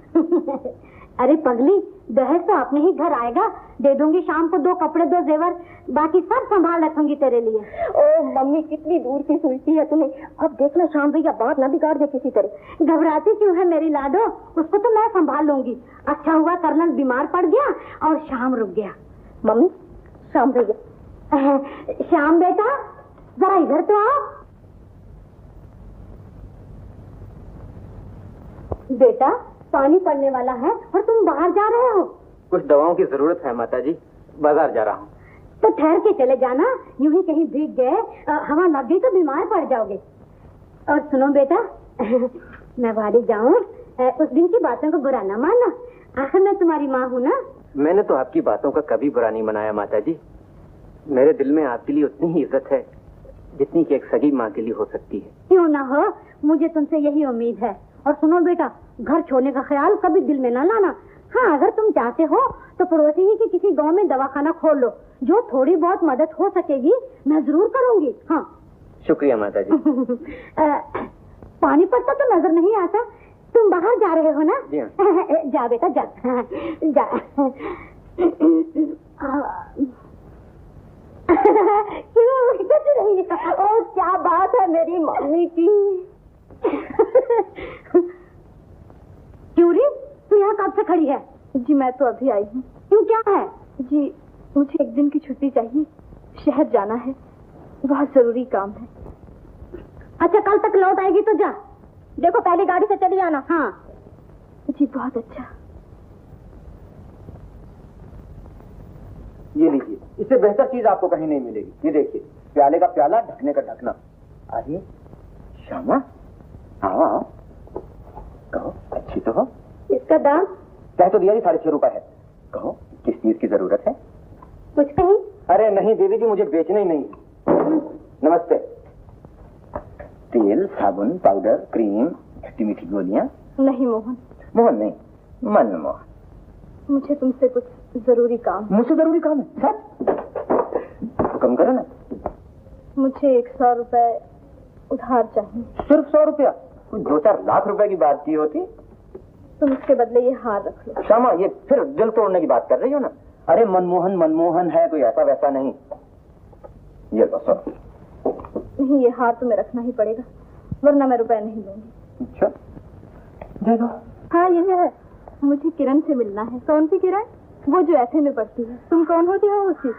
अरे पगली, दहेज तो अपने ही घर आएगा। दे दूंगी शाम को 2 कपड़े 2 जेवर, बाकी सब संभाल रखूंगी तेरे लिए। ओ मम्मी, कितनी दूर की सोचती है तुम्हें। अब देखना शाम भैया बात ना बिगाड़ दे किसी तरह। घबराती क्यों है मेरी लाडो? उसको तो मैं संभाल लूंगी। अच्छा हुआ कर्नल बीमार पड़ गया और शाम रुक गया। मम्मी, शाम भैया। श्याम बेटा, जरा इधर तो आओ। बेटा, पानी पड़ने वाला है और तुम बाहर जा रहे हो। कुछ दवाओं की जरूरत है माताजी, बाजार जा रहा हूँ। तो ठहर के चले जाना, यूं ही कहीं भीग गए, हवा लग गई तो बीमार पड़ जाओगे। और सुनो बेटा, मैं वाड़ी जाऊं, उस दिन की बातों को बुरा ना मानना, आखिर मैं तुम्हारी माँ हूँ ना। मैंने तो आपकी बातों का कभी बुरा नहीं मनाया माताजी। मेरे दिल में आपके लिए उतनी ही इज्जत है जितनी कि एक सगी माँ के लिए हो सकती है। क्यों ना हो, मुझे तुमसे यही उम्मीद है। और सुनो बेटा, घर छोड़ने का ख्याल कभी दिल में ना लाना। हाँ, अगर तुम चाहते हो तो पड़ोसी ही के किसी गांव में दवाखाना खोल लो। जो थोड़ी बहुत मदद हो सकेगी मैं जरूर करूंगी। हाँ, शुक्रिया माताजी। पानी पड़ता तो नजर नहीं आता। तुम बाहर जा रहे हो ना? जी हाँ। जा बेटा जा, जा। क्यों कुछ नहीं? ओ क्या बात है मेरी मम्मी की। क्यों रे, तू यहाँ कब से खड़ी है? जी मैं तो अभी आई हूँ। क्यों, क्या है? जी मुझे 1 दिन की छुट्टी चाहिए, शहर जाना है, बहुत जरूरी काम है। अच्छा, कल तक लौट आएगी तो जा। देखो पहली गाड़ी से चली आना। हाँ जी, बहुत अच्छा। ये लीजिए, इससे बेहतर चीज आपको कहीं नहीं मिलेगी। ये देखिए, प्याले का प्याला, ढकने का ढकना। अरे श्यामा, हाँ कहो, अच्छी तो हो। इसका दाम? कह तो दिया जी, 6.5 रुपए है। कहो किस चीज की जरूरत है? कुछ कहीं? अरे नहीं दीदी जी, मुझे बेचना ही नहीं है। नमस्ते। तेल, साबुन, पाउडर, क्रीम, खट्टी मीठी गोलियां? नहीं मोहन। मोहन नहीं, मनमोहन। मुझे तुमसे कुछ जरूरी काम। मुझसे जरूरी काम है? सच? कम करो ना। मुझे 100 रुपए उधार चाहिए। सिर्फ 100 रुपया? कुछ 2-4 लाख रुपए की बात की होती। तुम इसके बदले ये हार रख लो। श्यामा, ये फिर दिल तोड़ने की बात कर रही हो ना? अरे मनमोहन मनमोहन है, कोई ऐसा वैसा नहीं। ये लो 100। नहीं, ये हार तुम्हें रखना ही पड़ेगा, वरना मैं रुपए नहीं दूंगी। अच्छा, दे दो। हाँ ये है। मुझे किरण से मिलना है। कौन सी किरण? वो जो ऐसे में पढ़ती है। तुम कौन होती हो उसकी?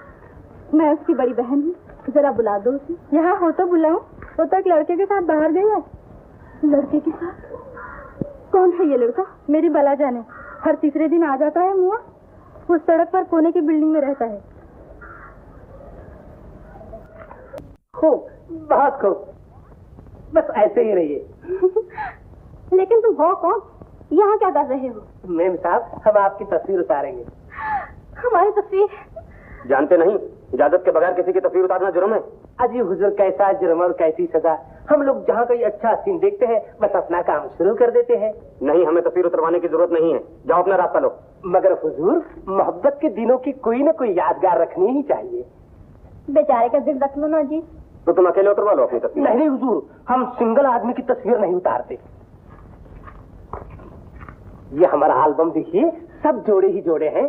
मैं उसकी बड़ी बहन हूँ। जरा बुला दो उसे। यहाँ हो तो बुलाओ। वो तो एक लड़के के साथ बाहर गई है। लड़के के साथ? कौन है ये लड़का? मेरी बला जाने। हर तीसरे दिन आ जाता है मुआ। उस सड़क पर कोने की बिल्डिंग में रहता है। खूब, बहुत खूब, बस ऐसे ही रहिए। लेकिन तुम हो कौन? यहाँ क्या कर रहे हो? मेम साहब, हम आपकी तस्वीर उतारेंगे। हमारी तस्वीर? जानते नहीं, इजाजत के बगैर किसी की तस्वीर उतारना जुर्म है। अजी हुजूर, कैसा जुर्म और कैसी सजा। हम लोग जहाँ कोई अच्छा सीन देखते हैं बस अपना काम शुरू कर देते हैं। नहीं, हमें तस्वीर उतरवाने की जरूरत नहीं है। जाओ अपना रास्ता लो। मगर हुजूर, मोहब्बत के दिनों की कोई न कोई यादगार रखनी ही चाहिए। बेचारे का दिल रख लो ना जी। तो तुम अकेले उतरवा लो अपनी तस्वीर। नहीं हुजूर, हम सिंगल आदमी की तस्वीर नहीं उतारते। ये हमारा एल्बम देखिए, सब जोड़े ही जोड़े हैं।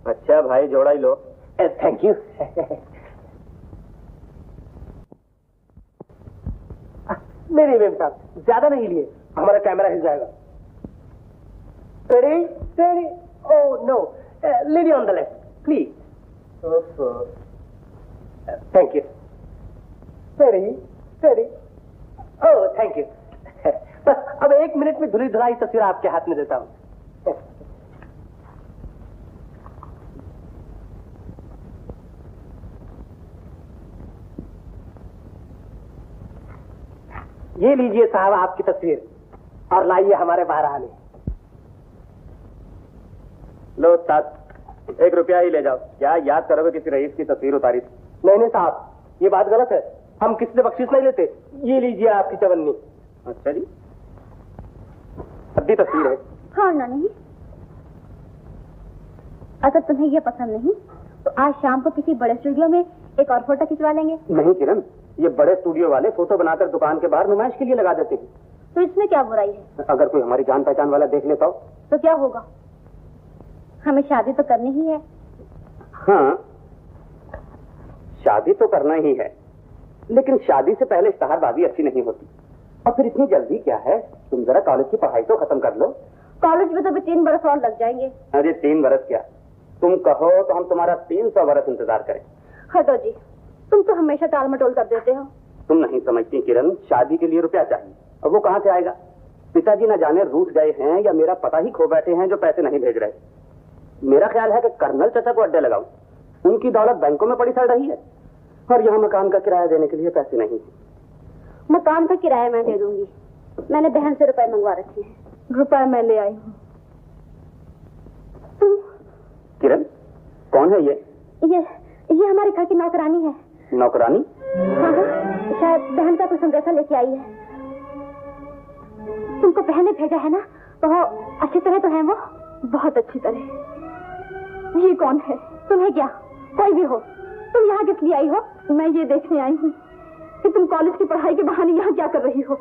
अच्छा भाई, जोड़ा ही लो। Thank you. मेरे मेम साहब, ज्यादा नहीं लिए, हमारा कैमरा हिल जाएगा। Ready? Ready? Oh no, lady on the left, please. Thank you. Ready? Ready? Oh, thank you. बस अब 1 मिनट में धुली धुलाई तस्वीर आपके हाथ में देता हूँ। ये लीजिए साहब आपकी तस्वीर, और लाइए हमारे बाहर आने। लो उस्ताद, 1 रुपया ही ले जाओ। क्या याद करोगे किसी रईस की तस्वीर उतारी? नहीं नहीं साहब, ये बात गलत है। हम किसी से बख्शीश नहीं लेते। ये लीजिए आपकी चवन्नी। अच्छा जी, अद्दी तस्वीर है। हाँ ना नहीं। अगर तुम्हें ये पसंद नहीं तो आज शाम को किसी बड़े स्टूडियो में एक और फोटो खिंचवा लेंगे। नहीं किरण, ये बड़े स्टूडियो वाले फोटो बनाकर दुकान के बाहर नुमाइश के लिए लगा देते हैं। तो इसमें क्या बुराई है? अगर कोई हमारी जान पहचान वाला देख लेता हो तो क्या होगा? हमें शादी तो करनी ही है। हाँ, शादी तो करना ही है, लेकिन शादी से पहले इश्तहारबाजी अच्छी नहीं होती। और फिर इतनी जल्दी क्या है? तुम जरा कॉलेज की पढ़ाई तो खत्म कर लो। कॉलेज में तो अभी 3 बरस और लग जाएंगे। अरे 3 बरस क्या, तुम कहो तो हम तुम्हारा 300 बरस इंतजार करें। हटो जी, तुम तो हमेशा टाल मटोल कर देते हो। तुम नहीं समझती किरण, शादी के लिए रुपया चाहिए, और वो कहाँ से आएगा? पिताजी न जाने रूठ गए हैं या मेरा पता ही खो बैठे हैं जो पैसे नहीं भेज रहे। मेरा ख्याल है कि कर्नल चाचा को अड्डे लगाऊं। उनकी दौलत बैंकों में पड़ी सड़ रही है, और यहाँ मकान का किराया देने के लिए पैसे नहीं है। मकान का किराया मैं दे दूंगी। मैंने बहन से रुपए मंगवा रखे हैं। रुपए मैं ले आई हूँ। किरण, कौन है ये? ये हमारे घर की नौकरानी है। नौकरानी? हाँ हाँ, शायद बहन का कुछ संदेशा लेके आई है। तुमको बहन ने भेजा है ना, तो अच्छी तरह तो है वो? बहुत अच्छी तरह। ये कौन है? तुम्हें क्या, कोई भी हो, तुम यहाँ किस लिए आई हो? मैं ये देखने आई हूँ कि तुम कॉलेज की पढ़ाई के बहाने यहाँ क्या कर रही हो।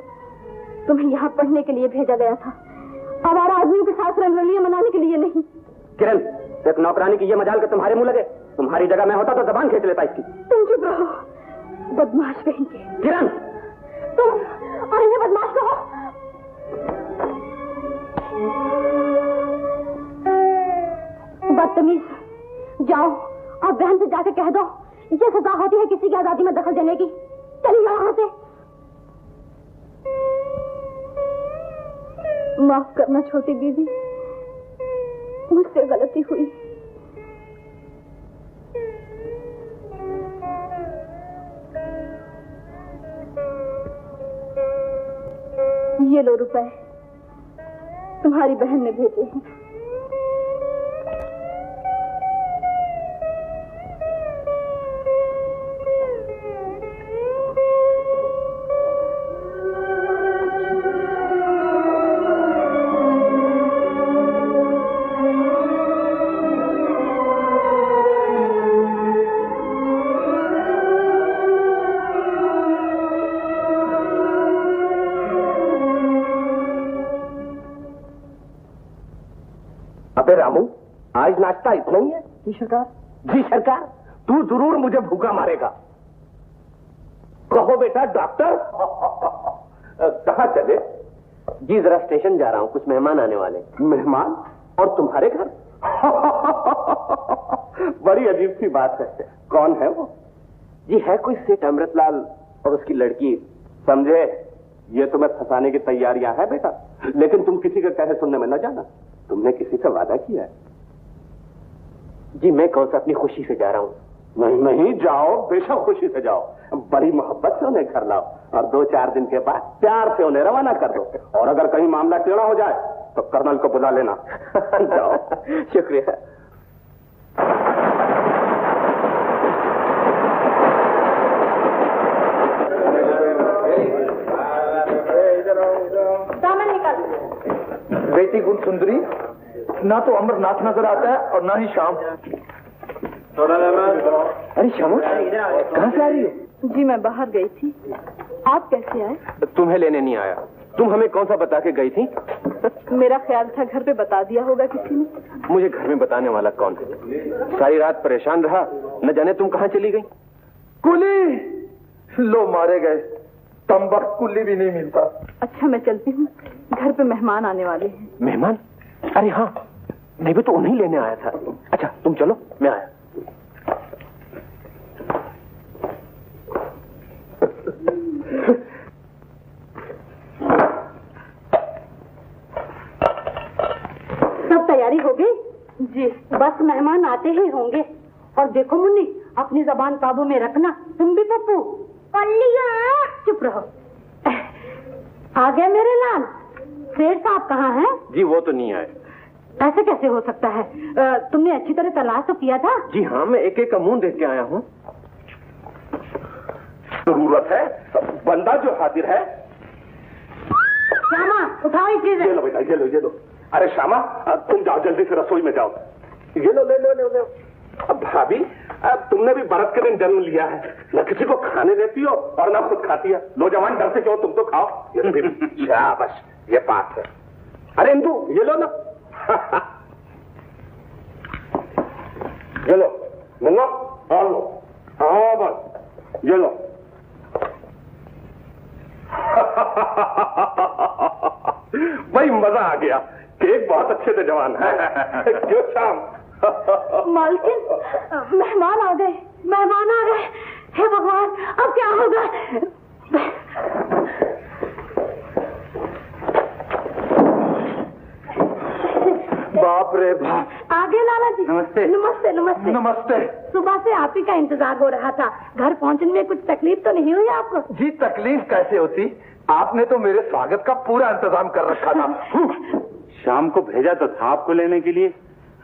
तुम्हें यहाँ पढ़ने के लिए भेजा गया था, हमारा आदमियों के साथ रंगरलियां मनाने के लिए नहीं। किरण, एक नौकरानी की ये मजाल के तुम्हारे मुंह लगे। तुम्हारी जगह मैं होता तो जबान खींच लेता इसकी। तुम चुप रहो, बदमाश कहेंगे। किरण, तुम और इन्हें बदमाश कहो। बदतमीज, जाओ और बहन से जाकर कह दो ये सजा होती है किसी की आजादी में दखल देने की। चलिए यहाँ से। माफ करना छोटी दीदी, मुझसे गलती हुई। ये लो रुपए, तुम्हारी बहन ने भेजे हैं। अबे रामू, आज नाश्ता इतना ही है? जी सरकार। जी सरकार, तू जरूर मुझे भूखा मारेगा। कहो बेटा डॉक्टर। कहाँ चले? जी जरा स्टेशन जा रहा हूँ, कुछ मेहमान आने वाले। मेहमान? और तुम्हारे घर? बड़ी अजीब सी बात है। कौन है वो? जी है कोई सेठ अमृतलाल और उसकी लड़की। समझे, ये तुम्हें फंसाने की तैयारियां है बेटा, लेकिन तुम किसी का कहे सुनने में न जाना। तुमने किसी से वादा किया है? जी मैं कौन सा अपनी खुशी से जा रहा हूँ। नहीं नहीं, जाओ, बेशक खुशी से जाओ, बड़ी मोहब्बत से उन्हें घर लाओ और 2-4 दिन के बाद प्यार से उन्हें रवाना कर दो। और अगर कहीं मामला टेढ़ा हो जाए तो कर्नल को बुला लेना। जाओ। शुक्रिया। दामन निकाल। बेटी गुण सुंदरी, ना तो अमरनाथ नजर आता है और ना ही शाम। अरे श्यामा, कहाँ से आ रही हो? जी मैं बाहर गई थी। आप कैसे आए? तुम्हें लेने नहीं आया। तुम हमें कौन सा बता के गई थी? मेरा ख्याल था घर पे बता दिया होगा किसी ने। मुझे घर में बताने वाला कौन है? सारी रात परेशान रहा, न जाने तुम कहाँ चली गई। कुली लो मारे गए, तम वक्त कुली भी नहीं मिलता। अच्छा मैं चलती हूँ, घर पे मेहमान आने वाले हैं। मेहमान? अरे हाँ, मैं भी तो उन्हें लेने आया था। अच्छा तुम चलो, मैं आया। सब तैयारी हो गई? जी बस मेहमान आते ही होंगे। और देखो मुन्नी, अपनी जबान काबू में रखना। तुम भी पप्पू। चुप रहो। आ गए मेरे लाल। सेठ साहब कहाँ हैं? जी वो तो नहीं आए। ऐसे कैसे हो सकता है? तुमने अच्छी तरह तलाश तो किया था? जी हाँ, मैं एक एक का मुंह देख के आया हूँ। जरूरत है, बंदा जो हाजिर है। श्यामा उठाओ ये चीजें। ये लो बेटा, ये लो। अरे श्यामा, तुम जाओ जल्दी से रसोई में जाओ। ये लो, ले। अब भाभी, तुमने भी बरत के दिन जन्म लिया है, न किसी को खाने देती हो और न खुद खाती है। लो जवान, डरते क्यों? तुम तो खाओ। शाबाश, ये बात है। अरे इंदु, ये लो ना। ये लो मुन्ना, और लो। हाँ बस, ये लो। भाई मजा आ गया। केक बहुत अच्छे थे जवान। क्यों शाम? मालकिन, मेहमान आ गए। हे भगवान, अब क्या होगा? बाप रे बाप। आगे लाला जी। नमस्ते। नमस्ते। नमस्ते। सुबह से आप ही का इंतजार हो रहा था। घर पहुंचने में कुछ तकलीफ तो नहीं हुई आपको? जी तकलीफ कैसे होती, आपने तो मेरे स्वागत का पूरा इंतजाम कर रखा था। शाम को भेजा तो था आपको लेने के लिए,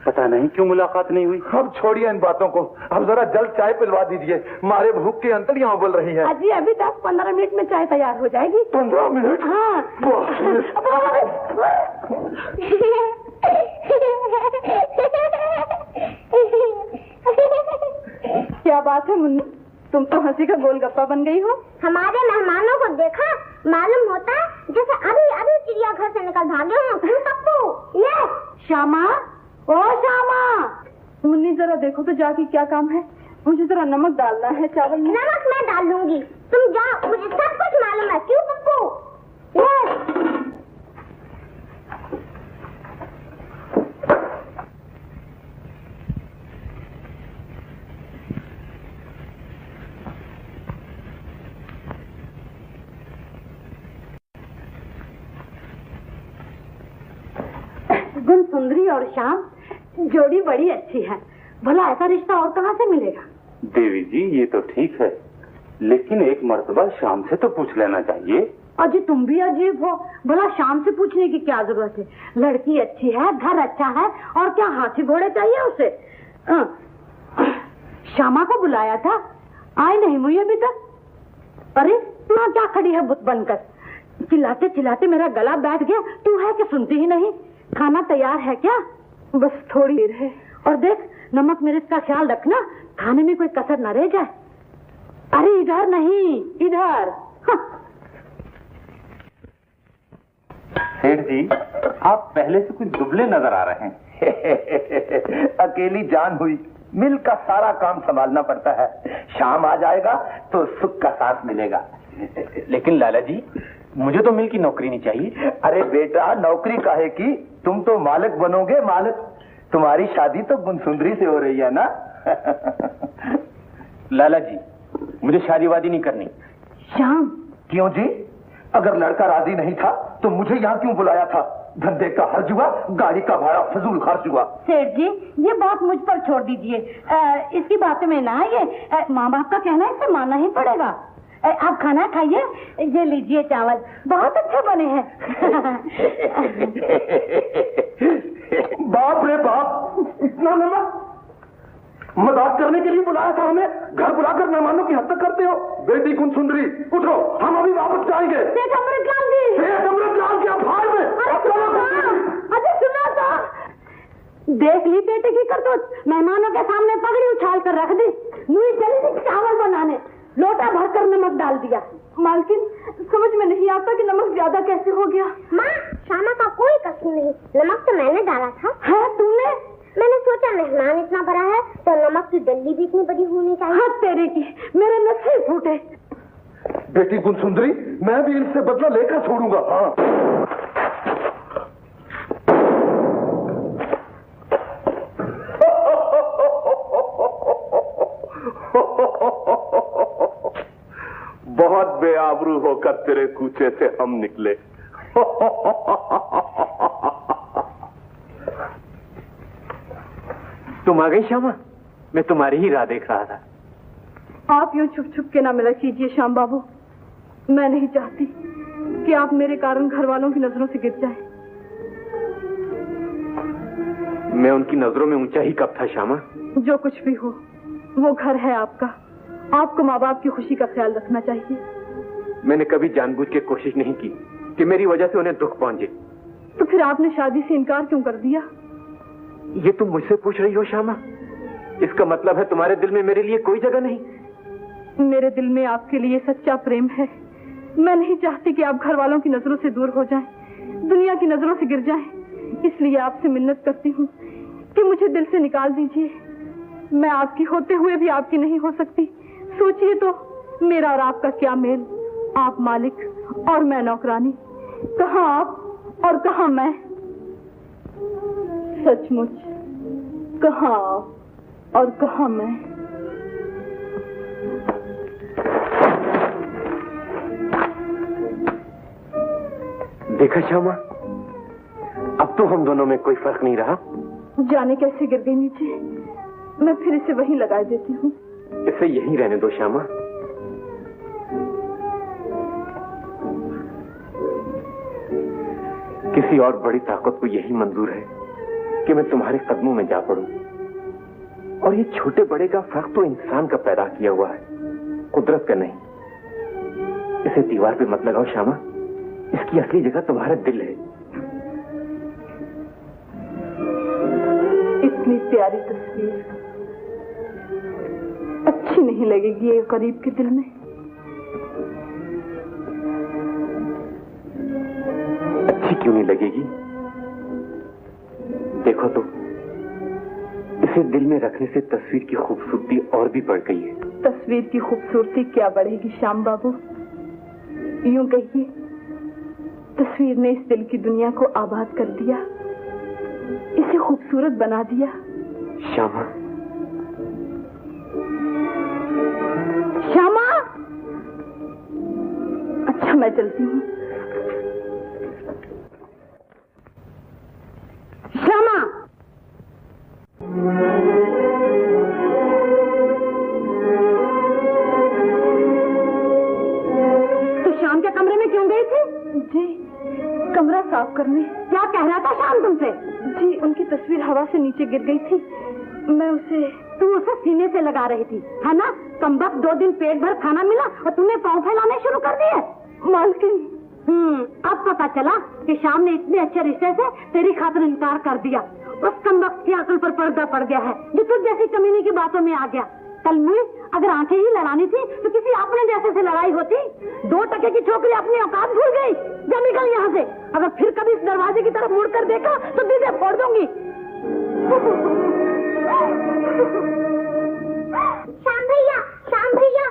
पता नहीं क्यों मुलाकात नहीं हुई। अब छोड़िए इन बातों को, अब जरा जल्द चाय पिलवा दीजिए, मारे भूख की अंतड़ियां उबल रही है। अजी अभी 10-15 मिनट में चाय तैयार हो जाएगी। 15 मिनट? हाँ। क्या बात है मुन्नी, तुम तो हंसी का गोलगप्पा बन गई हो। हमारे मेहमानों को देखा, मालूम होता है जैसे अभी चिड़ियाघर से निकल भागे हो। क्यों पप्पू? ये श्यामा, ओ श्यामा। मुन्नी जरा देखो तो जाके क्या काम है। मुझे जरा नमक डालना है चावल में। नमक मैं डाल दूंगी, तुम जाओ, मुझे सब कुछ मालूम है। क्यों पप्पू? ये गुण सुंदरी और श्याम जोड़ी बड़ी अच्छी है। भला ऐसा रिश्ता और कहाँ से मिलेगा? देवी जी ये तो ठीक है, लेकिन एक मर्तबा शाम से तो पूछ लेना चाहिए। अजी तुम भी अजीब हो। भला शाम से पूछने की क्या जरूरत है? लड़की अच्छी है, घर अच्छा है, और क्या हाथी घोड़े चाहिए उसे? श्यामा को बुलाया था, आई नहीं हुई अभी तक। अरे माँ क्या खड़ी है बुत बनकर? चिल्लाते चिल्लाते मेरा गला बैठ गया। तू है कि सुनती ही नहीं? खाना तैयार है क्या? बस थोड़ी देर है। और देख, नमक मिर्च का ख्याल रखना, खाने में कोई कसर न रह जाए। अरे इधर नहीं, इधर। सेठ जी आप पहले से कुछ दुबले नजर आ रहे हैं। अकेली जान हुई, मिल का सारा काम संभालना पड़ता है। शाम आ जाएगा तो सुख का सांस मिलेगा। लेकिन लाला जी, मुझे तो मिल की नौकरी नहीं चाहिए। अरे बेटा, नौकरी काहे की, तुम तो मालिक बनोगे, मालिक। तुम्हारी शादी तो गुनसुंदरी से हो रही है ना? लाला जी, मुझे शादी वादी नहीं करनी। श्याम, क्यों जी? अगर लड़का राजी नहीं था तो मुझे यहाँ क्यों बुलाया था? धंधे का हर्ज हुआ, गाड़ी का भाड़ा फजूल खर्च हुआ। सेठ जी, ये बात मुझ पर छोड़ दीजिए। इसकी बातों में ना आइए। माँ बाप का कहना है इसे मानना ही पड़ेगा। आप खाना खाइए, ये लीजिए चावल, बहुत अच्छे बने हैं। बाप रे बाप, इतना नमक! मजाक करने के लिए बुलाया था हमें, घर बुलाकर मेहमानों की हत्या करते हो। बेटी गुनसुंदरी, उठो, हम अभी वापस जाएंगे। सेठ अमृतलाल जी, सेठ अमृतलाल के भाई में। अरे सुना तो, देख ली बेटे की करतूत, मेहमानों के सामने पगड़ी उछाल कर रख दी। मुझे चली थी चावल बनाने, लोटा भरकर नमक डाल दिया। मालकिन, समझ में नहीं आता कि नमक ज्यादा कैसे हो गया। माँ, श्यामा का कोई कसूर नहीं, नमक तो मैंने डाला था। है तुमने? मैंने सोचा मेहमान इतना बड़ा है तो नमक की डल्ली भी इतनी बड़ी होनी चाहिए। हाथ तेरे की, मेरे नसीब फूटे। बेटी गुनसुंदरी, मैं भी इनसे बदला लेकर छोड़ूंगा। हाँ, बहुत बेआबरू होकर तेरे कूचे से हम निकले। तुम आ गई श्यामा? मैं तुम्हारी ही राह देख रहा था। आप यूं छुप छुप के ना मिला कीजिए श्याम बाबू। मैं नहीं चाहती कि आप मेरे कारण घर वालों की नजरों से गिर जाएं। मैं उनकी नजरों में ऊंचा ही कब था श्यामा? जो कुछ भी हो, वो घर है आपका। आपको माँ बाप की खुशी का ख्याल रखना चाहिए। मैंने कभी जानबूझ के कोशिश नहीं की कि मेरी वजह से उन्हें दुख पहुंचे। तो फिर आपने शादी से इनकार क्यों कर दिया? ये तुम मुझसे पूछ रही हो श्यामा? इसका मतलब है तुम्हारे दिल में मेरे लिए कोई जगह नहीं? मेरे दिल में आपके लिए सच्चा प्रेम है। मैं नहीं चाहती कि आप घर वालों की नजरों से दूर हो जाएं, दुनिया की नजरों से गिर जाएं। इसलिए आपसे मिन्नत करती हूँ कि मुझे दिल से निकाल दीजिए। मैं आपकी होते हुए भी आपकी नहीं हो सकती। सोचिए तो, मेरा और आपका क्या मेल? आप मालिक और मैं नौकरानी। कहाँ आप और कहाँ मैं? सचमुच, कहाँ आप और कहाँ मैं? देखा श्यामा, अब तो हम दोनों में कोई फर्क नहीं रहा। जाने कैसे गिर गई नीचे। मैं फिर इसे वहीं लगा देती हूँ। इसे यहीं रहने दो श्यामा। किसी और बड़ी ताकत को यही मंजूर है कि मैं तुम्हारे कदमों में जा पड़ूं। और ये छोटे बड़े का फर्क तो इंसान का पैदा किया हुआ है, कुदरत का नहीं। इसे दीवार पे मत लगाओ श्यामा, इसकी असली जगह तुम्हारा दिल है। इतनी प्यारी तस्वीर अच्छी नहीं लगेगी ये करीब के दिल में। अच्छी क्यों नहीं लगेगी? देखो तो, इसे दिल में रखने से तस्वीर की खूबसूरती और भी बढ़ गई है। तस्वीर की खूबसूरती क्या बढ़ेगी श्याम बाबू? यूं कहिए, तस्वीर ने इस दिल की दुनिया को आबाद कर दिया, इसे खूबसूरत बना दिया। श्यामा, श्यामा! अच्छा, मैं चलती हूँ। श्यामा! तो श्याम के कमरे में क्यों गई थी? जी, कमरा साफ करने। क्या कह रहा था श्याम तुमसे? जी, उनकी तस्वीर हवा से नीचे गिर गई थी। मैं उसे सीने से लगा रही थी, है ना? कमबख्त 2 दिन पेट भर खाना मिला और तुमने पाँव फैलाने शुरू कर दिए। मालकिन, अब पता चला कि श्याम ने इतने अच्छे रिश्ते से तेरी खातिर इनकार कर दिया। उस कमबख्त की अकल पर पर्दा पड़ गया है जो तुझ जैसी कमीनी की बातों में आ गया। कल मुझे अगर आंखें ही लड़ानी थी तो किसी अपने जैसे से लड़ाई होती। 2 टके की छोकरी अपनी औकात भूल गई। जब निकल यहाँ से, अगर फिर कभी इस दरवाजे की तरफ मुड़कर देखा तो दीदे फोड़ दूंगी। श्याम भैया, श्याम भैया,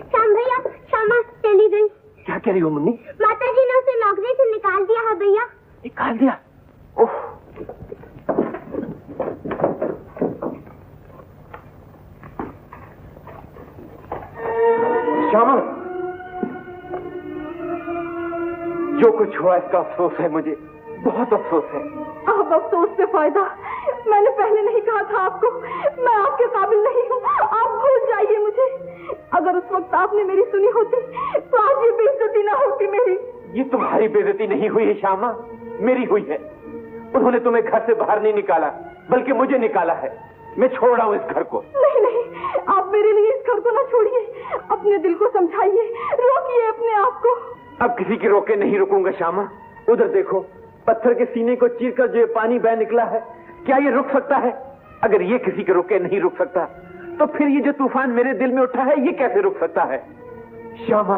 श्याम भैया, श्यामा चली गई। क्या कह रही हो मुन्नी? माता जी ने उसे नौकरी से निकाल दिया है भैया। निकाल दिया? ओह, जो कुछ हुआ इसका अफसोस है मुझे, बहुत अफसोस है। अब अफसोस से फायदा, मैंने पहले नहीं कहा था आपको, मैं आपके काबिल नहीं हूँ, आप भूल जाइए मुझे। अगर उस वक्त आपने मेरी सुनी होती तो आज ये बेइज्जती ना होती मेरी। ये तुम्हारी बेइज्जती नहीं हुई है श्यामा, मेरी हुई है। उन्होंने तुम्हें घर से बाहर नहीं निकाला, बल्कि मुझे निकाला है। मैं छोड़ रहा हूँ इस घर को। नहीं नहीं, आप मेरे लिए इस घर को ना छोड़िए, अपने दिल को समझाइए, रोकिए अपने आप को। अब किसी के रोके नहीं रुकूंगा श्यामा। उधर देखो, पत्थर के सीने को चीरकर जो ये पानी बह निकला है, क्या ये रुक सकता है? अगर ये किसी के रोके नहीं रुक सकता, तो फिर ये जो तूफान मेरे दिल में उठा है, ये कैसे रुक सकता है? श्यामा,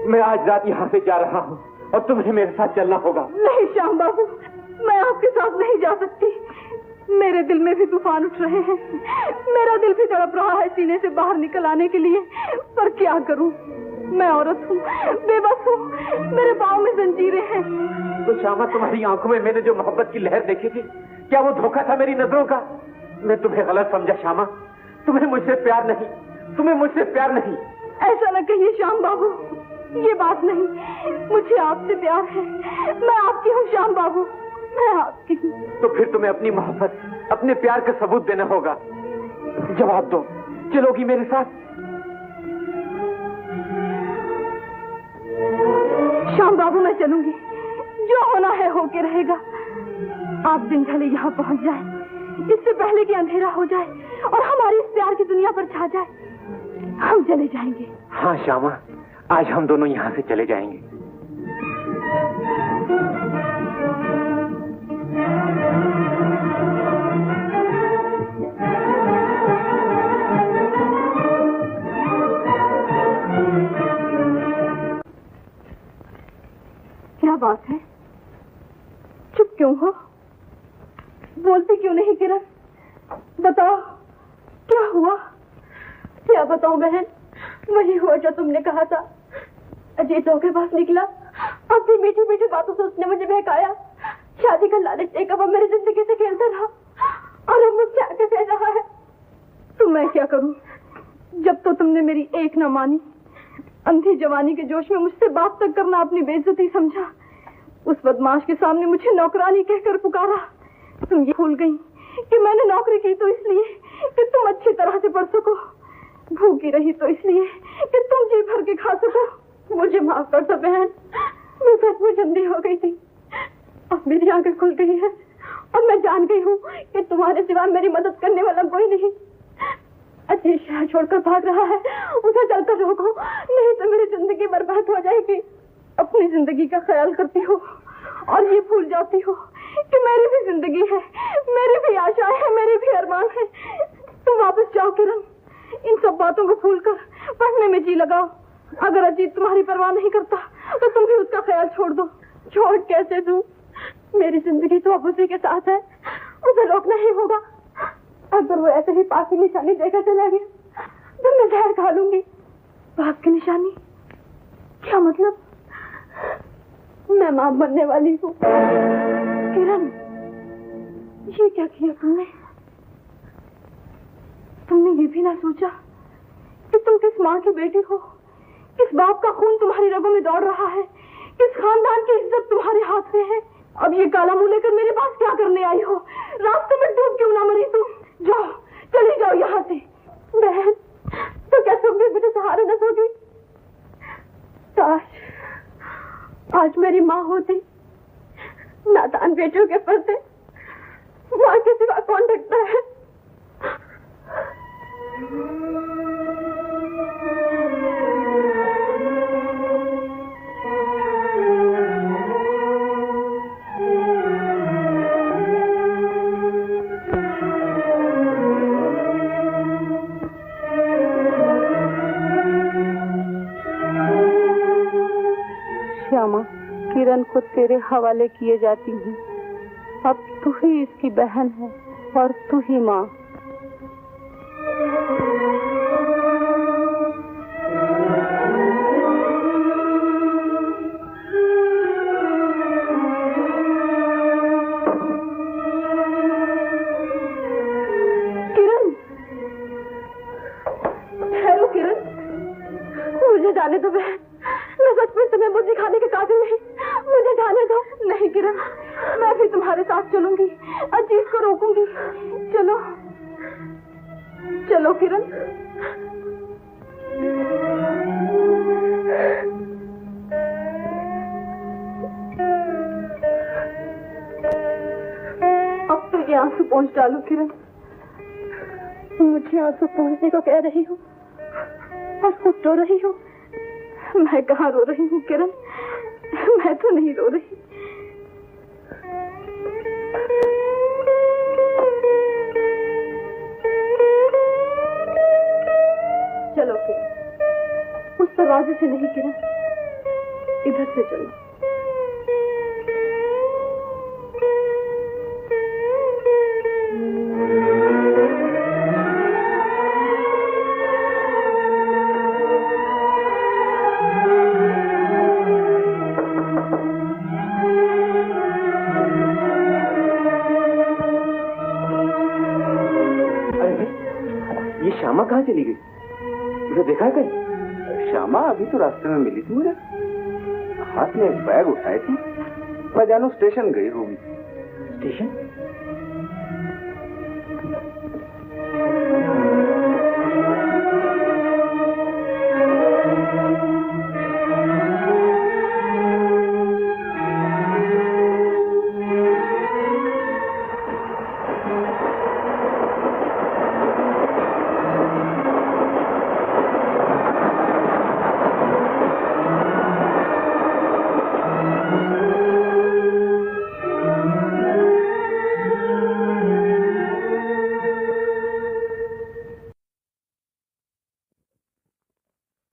मैं आज रात यहाँ से जा रहा हूँ और तुम्हें मेरे साथ चलना होगा। नहीं श्याम बाबू, मैं आपके साथ नहीं जा सकती। मेरे दिल में भी तूफान उठ रहे हैं, मेरा दिल भी तड़प रहा है सीने से बाहर निकल आने के लिए, पर क्या करूं? मैं औरत हूँ, बेबस हूँ, मेरे पाँव में जंजीरें हैं। तो श्यामा, तुम्हारी आंखों में मैंने जो मोहब्बत की लहर देखी थी, क्या वो धोखा था मेरी नजरों का? मैं तुम्हें गलत समझा श्यामा, तुम्हें मुझसे प्यार नहीं, तुम्हें मुझसे प्यार नहीं। ऐसा न कहिए श्याम बाबू, ये बात नहीं, मुझे आपसे प्यार है, मैं आपकी हूँ श्याम बाबू, मैं आपकी हूँ। तो फिर तुम्हें अपनी मोहब्बत, अपने प्यार का सबूत देना होगा। जवाब दो, चलोगी मेरे साथ? श्याम बाबू, मैं चलूंगी, जो होना है होके रहेगा। आप दिन ढले यहाँ पहुँच जाए, इससे पहले कि अंधेरा हो जाए और हमारी इस प्यार की दुनिया पर छा जाए, हम चले जाएंगे। हाँ श्यामा, आज हम दोनों यहाँ से चले जाएंगे। क्या बात है, चुप क्यों हो? बोलती क्यों नहीं किरण? बताओ क्या हुआ? क्या बताऊं बहन, वही हुआ जो तुमने कहा था। अजय के पास निकला, अपनी मीठी मीठी बातों से उसने मुझे बहकाया, शादी का लालच देकर वो मेरी जिंदगी से खेलता रहा और अब मुझसे आके कह रहा है। तो मैं क्या करूं, जब तो तुमने मेरी एक न मानी, अंधी जवानी के जोश में मुझसे बात तक करना अपनी बेइज्जती समझा, उस बदमाश के सामने मुझे नौकरानी कहकर पुकारा। तुम ये भूल गई कि मैंने नौकरी की तो इसलिए कि तुम अच्छी तरह से पढ़ सको, भूखी रही तो इसलिए कि तुम जी भर के खा सको। मुझे माफ कर दो बहन, मैं सचमुच अंधी हो गई थी, अब मेरी आंखें खुल गई है और मैं जान गई हूँ कि तुम्हारे सिवा मेरी मदद करने वाला कोई नहीं। अच्छी शहर छोड़कर भाग रहा है, उसे चलकर रोको, नहीं तो मेरी जिंदगी बर्बाद हो जाएगी। अपनी जिंदगी का ख्याल करती हो और ये भूल जाती हो कि मेरी भी जिंदगी है, मेरी भी आशाएं हैं, मेरे भी अरमान है। तुम वापस जाओ किरण, इन सब बातों को भूलकर पढ़ने में जी लगाओ। अगर अजीत तुम्हारी परवाह नहीं करता तो तुम भी उसका ख्याल छोड़ दो। छोड़ कैसे दूं? मेरी जिंदगी तो अब उसी के साथ है, उसे रोकना ही होगा। अगर वो ऐसे ही पाक की निशानी देकर चला गया तो मैं जहर खा लूंगी। पाक की निशानी? क्या मतलब? मैं मां बनने वाली हूँ। किरण, ये क्या किया तुमने? तुमने ये भी ना सोचा कि तुम किस माँ की बेटी हो, किस बाप का खून तुम्हारी रगों में दौड़ रहा है, किस खानदान की इज्जत तुम्हारे हाथ में है। अब ये काला मुंह लेकर मेरे पास क्या करने आई हो? रास्ते में डूब क्यों ना मरी तुम? जाओ, चली जाओ यहाँ से। बहन, तो क्या तुम भी मुझे सहारा न दोगी? काश आज मेरी माँ होती, नादान बेटियों के पर्दे माँ के सिवा कौन ढकता है? श्यामा, किरण को तेरे हवाले किए जाती हूँ। अब तू ही इसकी बहन है और तू ही माँ। किरण, ठहरो किरण, मुझे जाने दो बहन, मैं सच में तुम्हें बुद्धि खाने के काबिल नहीं। रोकूंगी, अजीत को रोकूंगी। चलो चलो किरण। अब तो ये आंसू पहुंच डालो किरण। मुझे आंसू पहुंचने को कह रही हूँ और खुद रो रही हूँ। मैं कहाँ रो रही हूँ किरण, मैं तो नहीं रो रही। चलो किरण, उस दरवाजे से नहीं किरण, इधर से चलो। श्यामा कहाँ चली गई? उसे देखा है कहीं? श्यामा अभी तो रास्ते में मिली थी मुझे, हाथ में एक बैग उठाए थी। मैं जानू स्टेशन गई होगी। स्टेशन?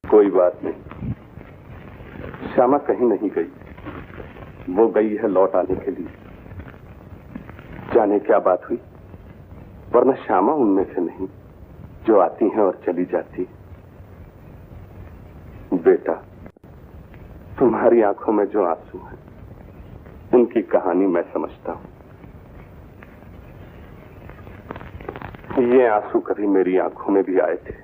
कोई बात नहीं, श्यामा कहीं नहीं गई। वो गई है लौट आने के लिए। जाने क्या बात हुई, वरना श्यामा उनमें से नहीं जो आती हैं और चली जाती। बेटा, तुम्हारी आंखों में जो आंसू हैं, उनकी कहानी मैं समझता हूं। ये आंसू कभी मेरी आंखों में भी आए थे।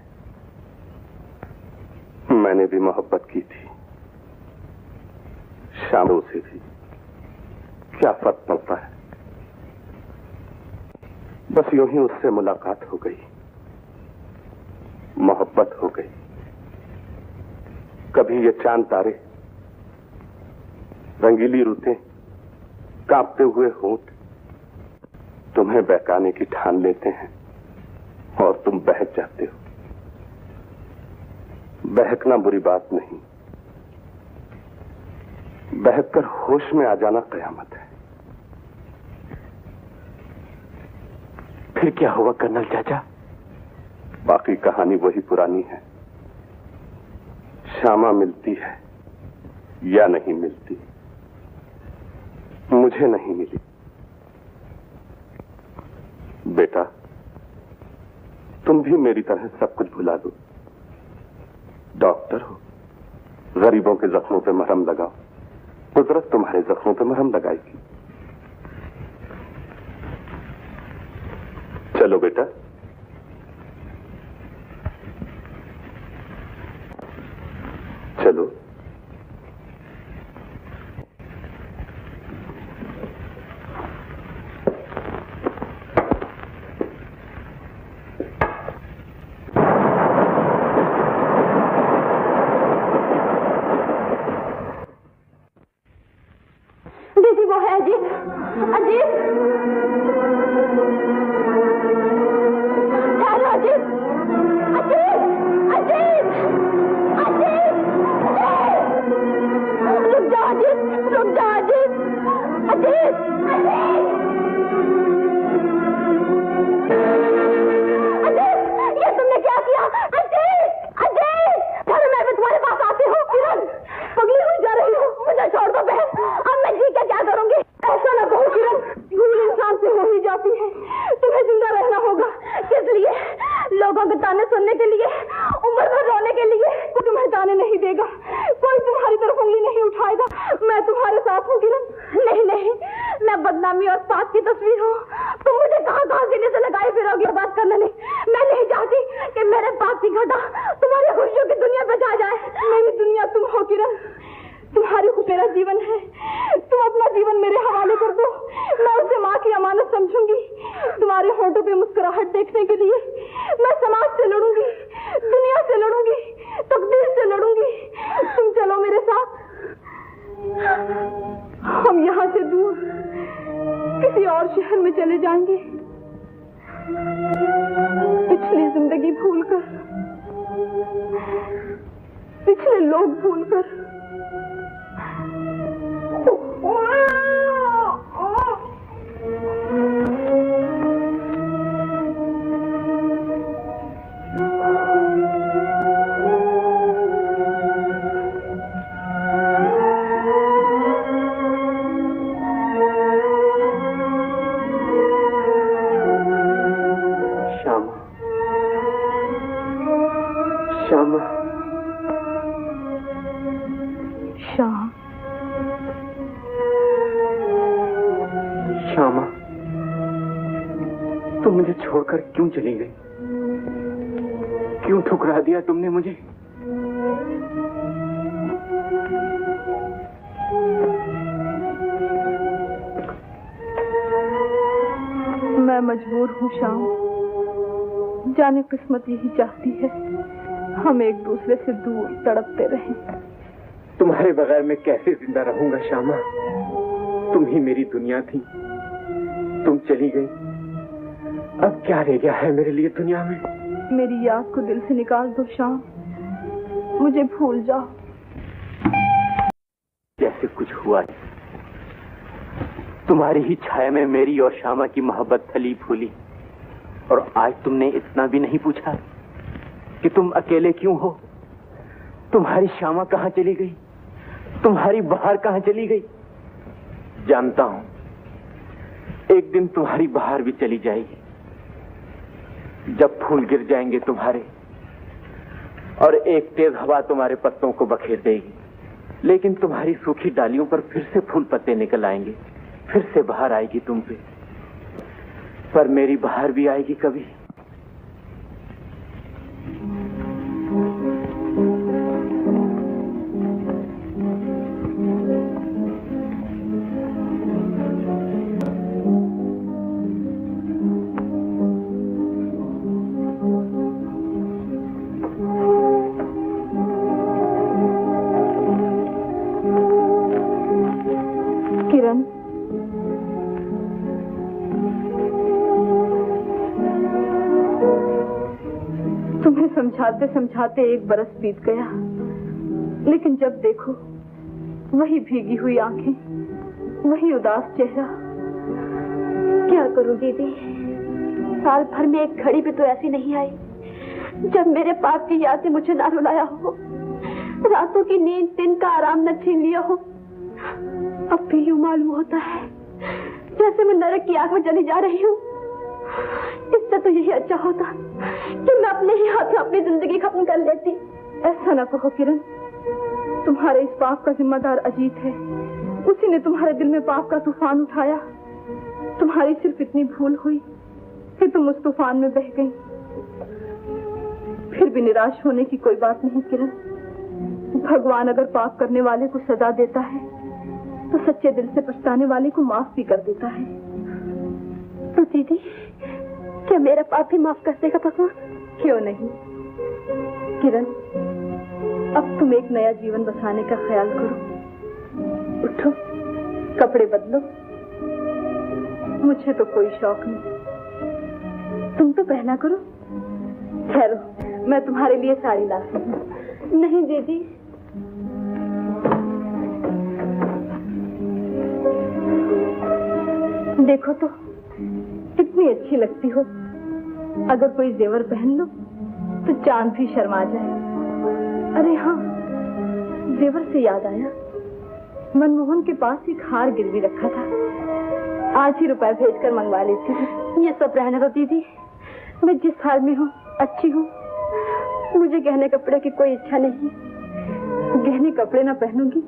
मैंने भी मोहब्बत की थी, श्यामा से भी। क्या फर्क पड़ता है, बस यूं ही उससे मुलाकात हो गई, मोहब्बत हो गई। कभी ये चांद तारे, रंगीली रुतें, कांपते हुए होंठ तुम्हें बहकाने की ठान लेते हैं और तुम बहक जाते हो। बहकना बुरी बात नहीं, बहककर होश में आ जाना कयामत है। फिर क्या हुआ कर्नल चाचा? बाकी कहानी वही पुरानी है। श्यामा मिलती है या नहीं मिलती, मुझे नहीं मिली। बेटा, तुम भी मेरी तरह सब कुछ भुला दो। डॉक्टर हो, गरीबों के जख्मों पे मरहम लगाओ, कुदरत तुम्हारे जख्मों पे मरहम लगाएगी। चलो बेटा, चलो। दीदी, वो है अजीत। अजीत, ठहरो अजीत। अजीत, अजीत, अजीत, रुक जाओ अजीत, रुक जाओ अजीत, अजीत, अजीत, ये तुमने क्या किया? अजीत, अजीत, ठहरो, मैं भी तुम्हारे पास आती हूँ। किरण, पगली हुई जा रही हूँ, मुझे छोड़ दो बहन। अब मैं जी के क्या करूंगी? ऐसा ना कहो किरण, भूल इंसान से हो ही जाती है। तुम्हें जिंदा रहना होगा। किस लिए? लोगों के ताने सुनने के लिए, उम्र भर रोने के लिए? कोई तुम्हें ताने नहीं देगा, कोई तुम्हारी तरफ उंगली नहीं उठाएगा। मैं तुम्हारे साथ हूँ किरण। नहीं नहीं, मैं बदनामी और पाप की तस्वीर हूँ। तुम मुझे कहाँ कहाँ सीने से लगाए फिरोगे। बात करना नहीं। मैं नहीं चाहती कि मेरे पाप की घटा तुम्हारी खुशियों की दुनिया पे छा जाए। मेरी दुनिया तुम हो किरण, तुम्हारी खुद मेरा जीवन है। तुम अपना जीवन मेरे हवाले कर दो, मैं उसे माँ की अमानत देखने के लिए मैं समाज से लड़ूंगी, दुनिया से लड़ूंगी, तकदीर से लड़ूंगी। तुम चलो मेरे साथ, हम यहाँ से दूर किसी और शहर में चले जाएंगे, पिछली जिंदगी भूलकर, पिछले लोग भूलकर। श्यामा, तुम मुझे छोड़कर क्यों चली गई? क्यों ठुकरा दिया तुमने मुझे? मैं मजबूर हूँ श्याम, जाने किस्मत यही चाहती है हम एक दूसरे से दूर तड़पते रहें। तुम्हारे बगैर मैं कैसे जिंदा रहूंगा श्यामा? तुम ही मेरी दुनिया थी, तुम चली गई, अब क्या रह गया है मेरे लिए दुनिया में? मेरी याद को दिल से निकाल दो श्याम, मुझे भूल जाओ। जैसे कुछ हुआ, तुम्हारी ही छाया में मेरी और श्यामा की मोहब्बत फली फूली, और आज तुमने इतना भी नहीं पूछा कि तुम अकेले क्यों हो? तुम्हारी श्यामा कहाँ चली गई? तुम्हारी बहार कहाँ चली गई? जानता हूं एक दिन तुम्हारी बहार भी चली जाएगी, जब फूल गिर जाएंगे तुम्हारे और एक तेज हवा तुम्हारे पत्तों को बखेर देगी, लेकिन तुम्हारी सूखी डालियों पर फिर से फूल पत्ते निकल आएंगे, फिर से बहार आएगी तुम पे। पर मेरी बहार भी आएगी कभी। किरण, तुम्हें समझाते समझाते एक बरस बीत गया, लेकिन जब देखो वही भीगी हुई आंखें, वही उदास चेहरा। क्या करूं दीदी, साल भर में एक घड़ी भी तो ऐसी नहीं आई जब मेरे पाप की याद से मुझे ना रुलाया हो, रातों की नींद, दिन का आराम न छीन लिया हो। अब भी यूं मालूम होता है जैसे मैं नरक की आग में जली जा रही हूँ। इससे तो यही अच्छा होता कि मैं अपने ही हाथ में अपनी जिंदगी खत्म कर लेती। ऐसा न कहो किरण, तुम्हारे इस पाप का जिम्मेदार अजीत है, उसी ने तुम्हारे दिल में पाप का तूफान उठाया। तुम्हारी सिर्फ इतनी भूल हुई कि तुम उस तूफान में बह गई। फिर भी निराश होने की कोई बात नहीं किरण, भगवान अगर पाप करने वाले को सजा देता है तो सच्चे दिल से पछताने वाले को माफ भी कर देता है। तो दीदी, क्या मेरा पाप भी माफ कर देगा भगवान? क्यों नहीं किरण, अब तुम एक नया जीवन बसाने का ख्याल करो। उठो, कपड़े बदलो। मुझे तो कोई शौक नहीं, तुम तो पहना करो। ठहरो, मैं तुम्हारे लिए साड़ी लाती हूँ। नहीं दीदी, देखो तो कितनी अच्छी लगती हो। अगर कोई जेवर पहन लो तो चांद भी शर्मा जाए। अरे हाँ, जेवर से याद आया, मनमोहन के पास एक हार गिरवी रखा था, आज ही रुपए भेजकर मंगवा लेती हूँ। ये सब रहने दो दीदी, मैं जिस हाल में हूँ अच्छी हूँ, मुझे गहने कपड़े की कोई इच्छा नहीं। गहने कपड़े ना पहनूंगी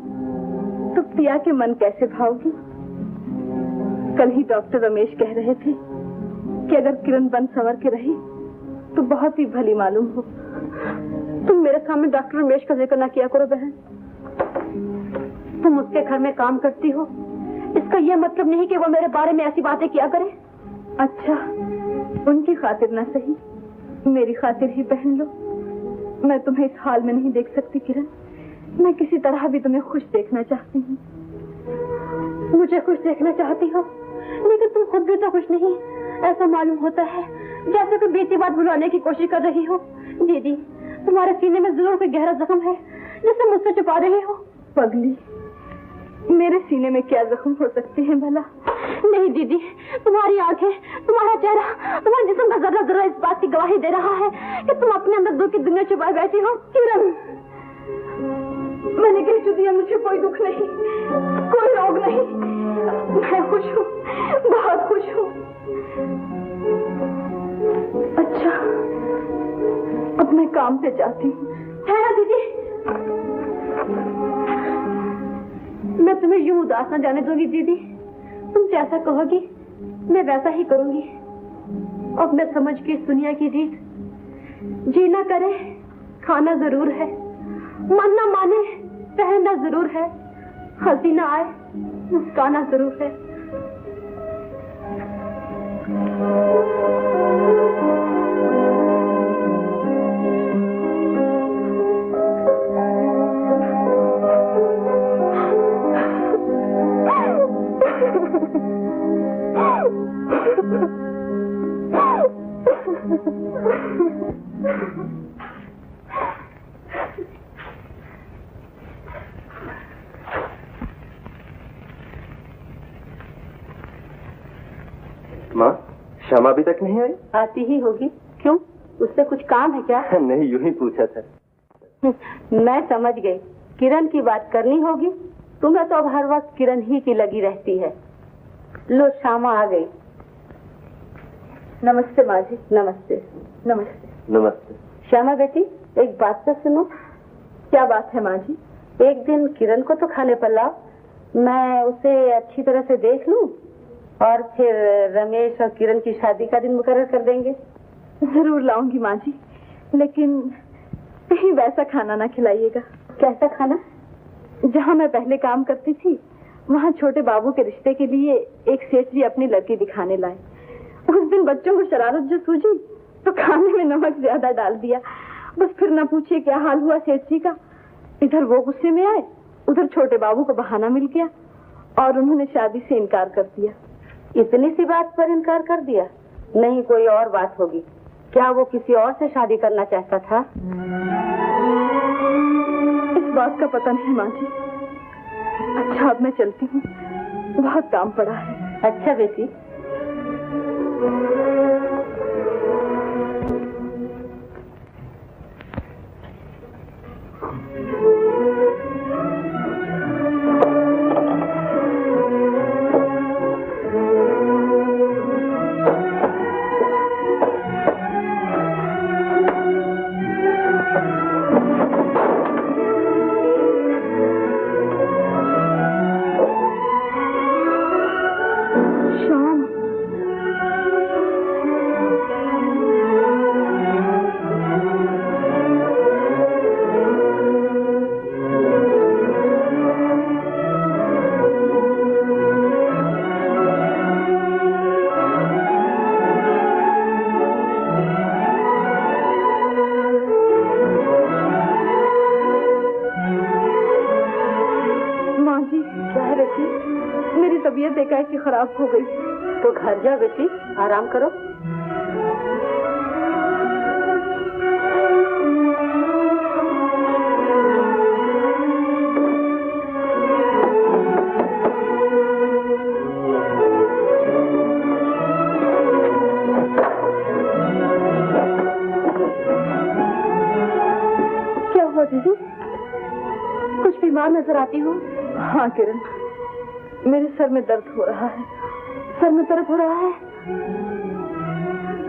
तो प्रिया के मन कैसे भाओगी? कल ही डॉक्टर रमेश कह रहे थे कि अगर किरण बन संवर के रही तो बहुत ही भली मालूम हो। तुम मेरे सामने डॉक्टर रमेश का जिक्र ना किया करो बहन। तुम उसके घर में काम करती हो, इसका यह मतलब नहीं कि वो मेरे बारे में ऐसी बातें किया करे। अच्छा, उनकी खातिर ना सही, मेरी खातिर ही पहन लो। मैं तुम्हें इस हाल में नहीं देख सकती किरण। मैं किसी तरह भी तुम्हें खुश देखना चाहती हूँ। मुझे खुश देखना चाहती हो, लेकिन तुम खुद भी तो खुश नहीं। ऐसा मालूम होता है जैसे कोई बीती बात भुलाने की कोशिश कर रही हो। दीदी, तुम्हारे सीने में जरूर कोई गहरा जख्म है जिसे मुझसे छुपा रहे हो। पगली, मेरे सीने में क्या जख्म हो सकते हैं भला? नहीं दीदी, तुम्हारी आंखें, तुम्हारा चेहरा, तुम्हारे जिस्म का जरा जरा इस बात की गवाही दे रहा है कि तुम अपने अंदर दुख की दुनिया छुपाए बैठी हो। किरण, मैंने कह दिया मुझे कोई दुख नहीं, कोई रोग नहीं। मैं खुश हूँ, बहुत खुश हूँ। अच्छा, अब मैं काम पे जाती हूँ। ठहरा दीदी, मैं तुम्हें यूं उदास न जाने दूंगी दीदी। तुम जैसा कहोगी मैं वैसा ही करूंगी। अब मैं समझ के इस दुनिया की रीत, जीना करे खाना जरूर है, मन न माने पहनना जरूर है, हंसी न आए मुस्काना जरूर है। माँ, श्यामा अभी तक नहीं आई? आती ही होगी। क्यों, उससे कुछ काम है क्या? नहीं, यूं ही पूछा था। मैं समझ गई, किरण की बात करनी होगी। तुम्हें तो अब हर वक्त किरण ही की लगी रहती है। लो, श्यामा आ गई। नमस्ते माँ जी। नमस्ते। नमस्ते। नमस्ते। श्यामा बेटी, एक बात तो सुनो। क्या बात है माँ जी? एक दिन किरण को तो खाने पर लाओ, मैं उसे अच्छी तरह से देख लूं और फिर रमेश और किरण की शादी का दिन मुकर्रर कर देंगे। जरूर लाऊंगी माँ जी, लेकिन कहीं वैसा खाना ना खिलाइएगा। कैसा खाना? जहाँ मैं पहले काम करती थी वहाँ छोटे बाबू के रिश्ते के लिए एक सेठ जी अपनी लड़की दिखाने लाए। उस दिन बच्चों को शरारत जो सूझी तो खाने में नमक ज्यादा डाल दिया। बस फिर न पूछिए क्या हाल हुआ सेठ जी का। इधर वो गुस्से में आए, उधर छोटे बाबू को बहाना मिल गया और उन्होंने शादी से इनकार कर दिया। इतनी सी बात पर इनकार कर दिया? नहीं, कोई और बात होगी। क्या वो किसी और से शादी करना चाहता था? इस बात का पता नहीं माँ जी। अच्छा, अब मैं चलती हूँ, बहुत काम पड़ा है। अच्छा बेटी। कैसी खराब हो गई। तो घर जा बेटी, आराम करो। क्या हुआ दीदी, कुछ बीमार नजर आती हो? हाँ किरण, मेरे सर में दर्द हो रहा है। सर में दर्द हो रहा है?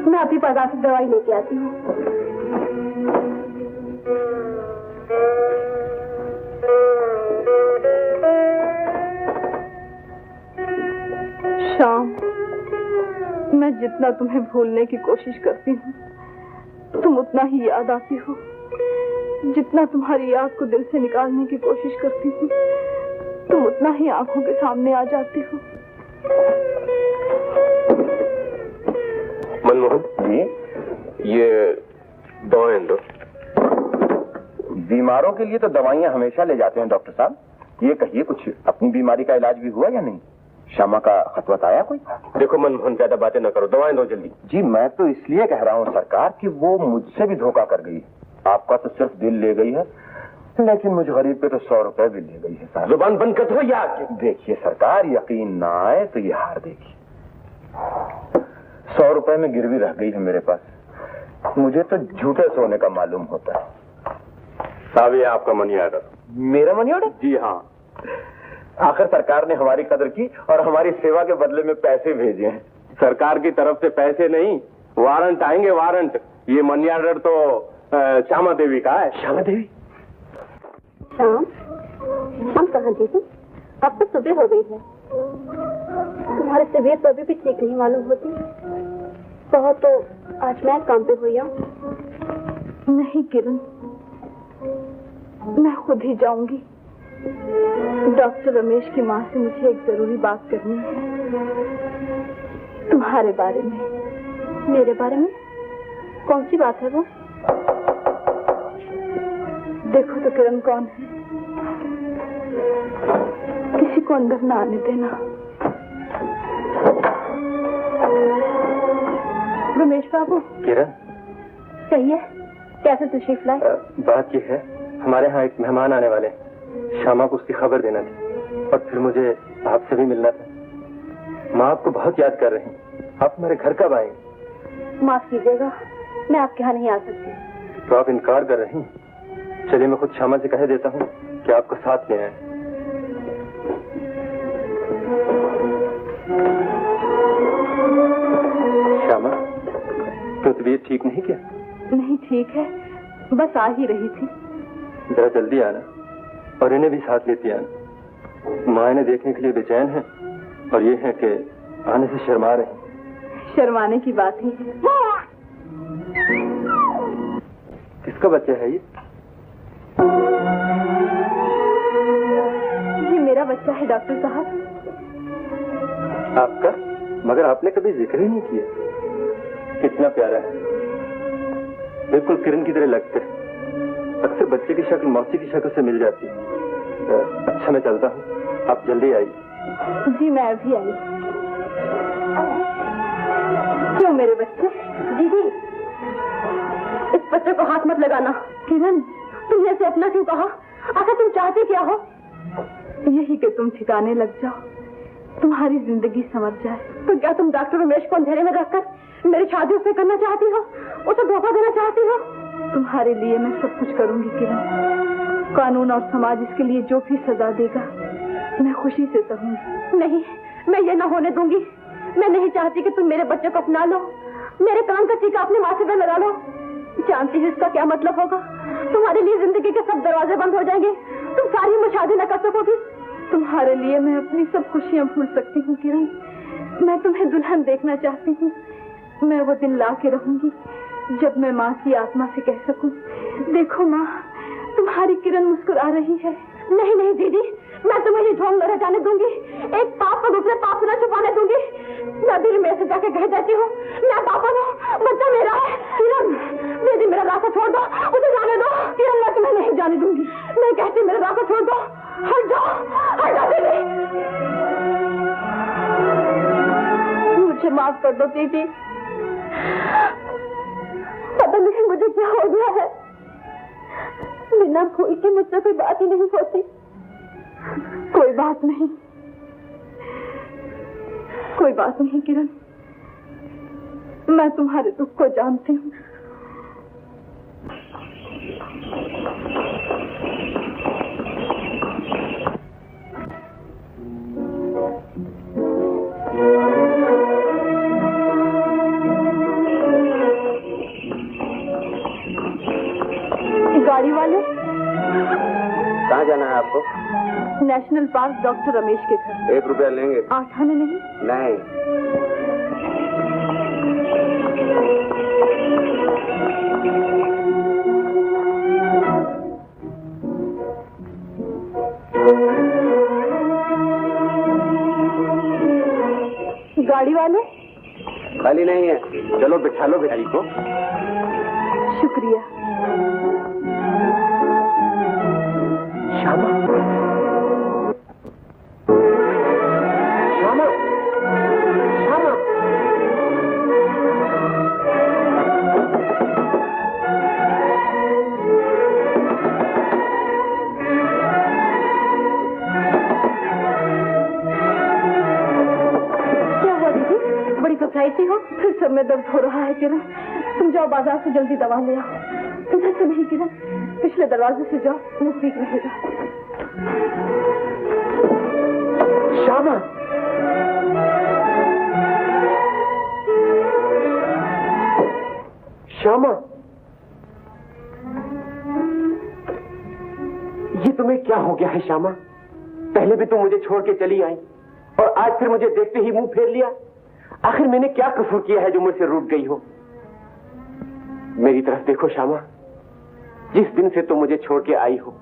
मैं अभी बाजार से दवाई लेके आती हूँ। श्याम, मैं जितना तुम्हें भूलने की कोशिश करती हूँ तुम उतना ही याद आती हो। जितना तुम्हारी याद को दिल से निकालने की कोशिश करती हूँ तुम उतना ही आंखों के सामने आ जाती हो। मनमोहन जी, ये दवाएं दो। बीमारों के लिए तो दवाइयाँ हमेशा ले जाते हैं डॉक्टर साहब। ये कहिए, कुछ अपनी बीमारी का इलाज भी हुआ या नहीं? श्यामा का खतवत आया कोई? देखो मनमोहन, ज्यादा बातें न करो, दवाएं दो जल्दी। जी, मैं तो इसलिए कह रहा हूँ सरकार कि वो मुझसे भी धोखा कर गई। आपका तो सिर्फ दिल ले गई है, लेकिन मुझ गरीब पे तो 100 रुपए भी ले गई है साहब। जुबान बंद कर दो यार। देखिए सरकार, यकीन ना आए तो ये हार देगी। 100 रुपए में गिरवी रह गई है मेरे पास। मुझे तो झूठे सोने का मालूम होता है। साहब, ये आपका मनी ऑर्डर। मेरा मनी ऑर्डर? जी हाँ। आखिर सरकार ने हमारी कदर की और हमारी सेवा के बदले में पैसे भेजे हैं। सरकार की तरफ से पैसे नहीं, वारंट आएंगे, वारंट। ये मनी ऑर्डर तो श्यामा देवी का है। श्यामा देवी? शाम, हम कहाँ थे तुम? अब तो सुबह हो गई है। तुम्हारी तबीयत तो अभी भी ठीक नहीं मालूम होती। कहो तो आज मैं काम पे हुई हूँ। नहीं किरण, मैं खुद ही जाऊंगी। डॉक्टर रमेश की माँ से मुझे एक जरूरी बात करनी है, तुम्हारे बारे में। मेरे बारे में? कौन सी बात है वो? देखो तो किरण कौन है, किसी को अंदर ना आने देना। रमेश बाबू। किरण, कहिए, कैसे तशरीफ लाए? बात ये है, हमारे यहाँ एक मेहमान आने वाले हैं। श्यामा को उसकी खबर देना थी और फिर मुझे आपसे भी मिलना था। माँ आपको बहुत याद कर रही हैं। आप हमारे घर कब आएंगे? माफ कीजिएगा, मैं आपके यहाँ नहीं आ सकती। तो आप इनकार कर रही हैं? चलिए, मैं खुद श्यामा से कह देता हूँ कि आपको साथ ले आए। श्यामा, तो तबीयत ठीक नहीं क्या? नहीं, ठीक है, बस आ ही रही थी। जरा जल्दी आना और इन्हें भी साथ लेती आना। माँ इन्हें देखने के लिए बेचैन है और ये है कि आने से शर्मा रहे। शर्माने की बात ही है। किसका बच्चा है ये? ये मेरा बच्चा है डॉक्टर साहब। आपका? मगर आपने कभी जिक्र ही नहीं किया। कितना प्यारा है, बिल्कुल किरण की तरह लगता है। अक्सर बच्चे की शक्ल मौसी की शक्ल से मिल जाती है। अच्छा, मैं चलता हूँ, आप जल्दी आइए। जी, मैं अभी आई। क्यों मेरे बच्चे? दीदी, इस बच्चे को हाथ मत लगाना। किरण, तुमने इसे अपना क्यों कहा? आखिर तुम चाहती क्या हो? यही कि तुम ठिकाने लग जाओ, तुम्हारी जिंदगी संवर जाए। तो क्या तुम डॉक्टर रमेश को अंधेरे में रखकर मेरी शादी उससे करना चाहती हो? उसे धोखा देना चाहती हो? तुम्हारे लिए मैं सब कुछ करूंगी किरण। कानून और समाज इसके लिए जो भी सजा देगा, मैं खुशी से सहूंगी। नहीं, मैं ये ना होने दूंगी। मैं नहीं चाहती कि तुम मेरे बच्चे को अपना लो, मेरे कान का टीका अपने माथे पर लगा लो। जानती हो इसका क्या मतलब होगा? तुम्हारे लिए जिंदगी के सब दरवाजे बंद हो जाएंगे। तुम सारी उम्र शादी न कर सकोगी। तुम्हारे लिए मैं अपनी सब खुशियां भूल सकती हूँ किरण। मैं तुम्हें दुल्हन देखना चाहती हूँ। मैं वो दिन ला के रहूंगी जब मैं माँ की आत्मा से कह सकूं, देखो माँ, तुम्हारी किरण मुस्कुरा रही है। नहीं नहीं दीदी, मैं तुम्हें ये झोंक न जाने दूंगी। एक पाप को दूसरे पाप से न छुपाने दूंगी। मैं दिल में से जाके कह देती हूँ, मैं पापा हूँ, बच्चा मेरा है। किरण, दीदी मेरा रास्ता छोड़ दो, उसे जाने दो। किरण, मैं तुम्हें नहीं जाने दूंगी। मैं कहती मेरा रास्ता छोड़ दो। हट जाओ, हट जाओ दीदी। मुझे माफ कर दो दीदी। पता नहीं मुझे क्या हो गया है। बिना भूल के मुझसे कोई बात ही नहीं होती। कोई बात नहीं, कोई बात नहीं किरण, मैं तुम्हारे दुख को जानती हूँ। गाड़ी वाले, कहाँ जाना है आपको? नेशनल पार्क डॉक्टर रमेश के घर। 1 रुपया लेंगे? 8 आने नहीं? नहीं। गाड़ी वाले, खाली नहीं है, चलो बिठा लो बिहारी को। शुक्रिया। श्यामा, श्यामा, श्यामा। क्या हुआ दीदी, बड़ी घबराई सी हो? फिर सब में दर्द हो रहा है किरण, तुम जाओ बाजार से जल्दी दवा ले आओ। इधर से नहीं किरण, पिछले दरवाजे से जाओ, नजदीक रहेगा। श्यामा, श्यामा, ये तुम्हें क्या हो गया है श्यामा? पहले भी तुम मुझे छोड़ के चली आई और आज फिर मुझे देखते ही मुंह फेर लिया। आखिर मैंने क्या कसूर किया है जो मुझसे रूठ गई हो? मेरी तरफ देखो श्यामा, जिस दिन से तुम मुझे छोड़ के आई हो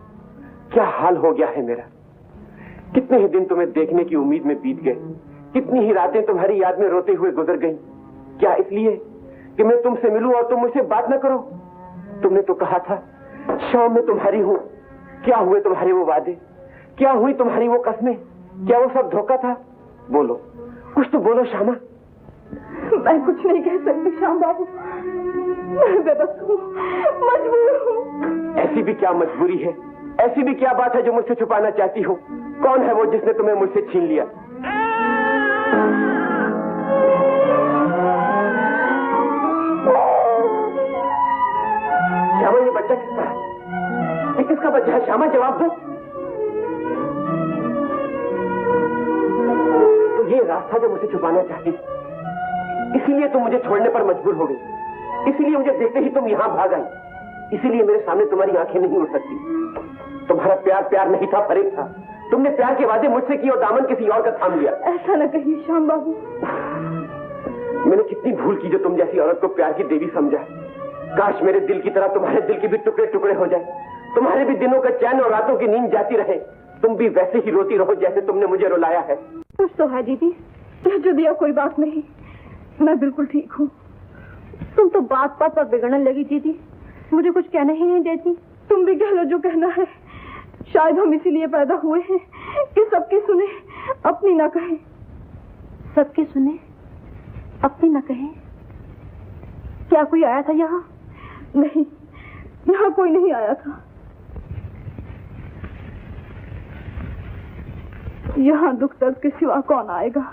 क्या हाल हो गया है मेरा। कितने ही दिन तुम्हें देखने की उम्मीद में बीत गए, कितनी ही रातें तुम्हारी याद में रोते हुए गुजर गई। क्या इसलिए कि मैं तुमसे मिलूं और तुम मुझसे बात न करो? तुमने तो कहा था शाम में तुम्हारी हूं। क्या हुए तुम्हारे वो वादे? क्या हुई तुम्हारी वो कस्में? क्या वो सब धोखा था? बोलो, कुछ तो बोलो श्यामा। मैं कुछ नहीं कह सकती श्याम बाबू, मैं बेबस हूँ, मजबूर हूँ। ऐसी भी क्या मजबूरी है? ऐसी भी क्या बात है जो मुझसे छुपाना चाहती हो? कौन है वो जिसने तुम्हें मुझसे छीन लिया? श्यामा, ये बच्चा किसका है? ये किसका बच्चा है? श्यामा, जवाब दो। तो ये रास्ता जो मुझसे छुपाना चाहती, इसीलिए तुम मुझे छोड़ने पर मजबूर हो गई। इसीलिए मुझे देखते ही तुम यहां भाग आई। इसीलिए मेरे सामने तुम्हारी आंखें नहीं उड़ सकती। तुम्हारा प्यार प्यार नहीं था, फरेब था। तुमने प्यार के वादे मुझसे किए और दामन किसी और का थाम लिया। ऐसा न कहिए श्याम बाबू। मैंने कितनी भूल की जो तुम जैसी औरत को प्यार की देवी समझा। काश मेरे दिल की तरह तुम्हारे दिल के भी टुकड़े टुकड़े हो जाए, तुम्हारे भी दिनों का चैन और रातों की नींद जाती रहे, तुम भी वैसे ही रोती रहो जैसे तुमने मुझे रुलाया है। कुछ तो है दीदी, जो दिया कोई बात नहीं, मैं बिल्कुल ठीक हूँ। तुम तो बात बात पर बिगड़ने लगी दीदी, मुझे कुछ कहने ही नहीं देती। तुम भी कह लो जो कहना है। शायद हम इसीलिए पैदा हुए हैं कि सबकी सुने अपनी ना कहें। सबकी सुने अपनी ना कहें? क्या कोई आया था यहाँ? नहीं, यहाँ कोई नहीं आया था। यहाँ दुख दर्द के सिवा कौन आएगा?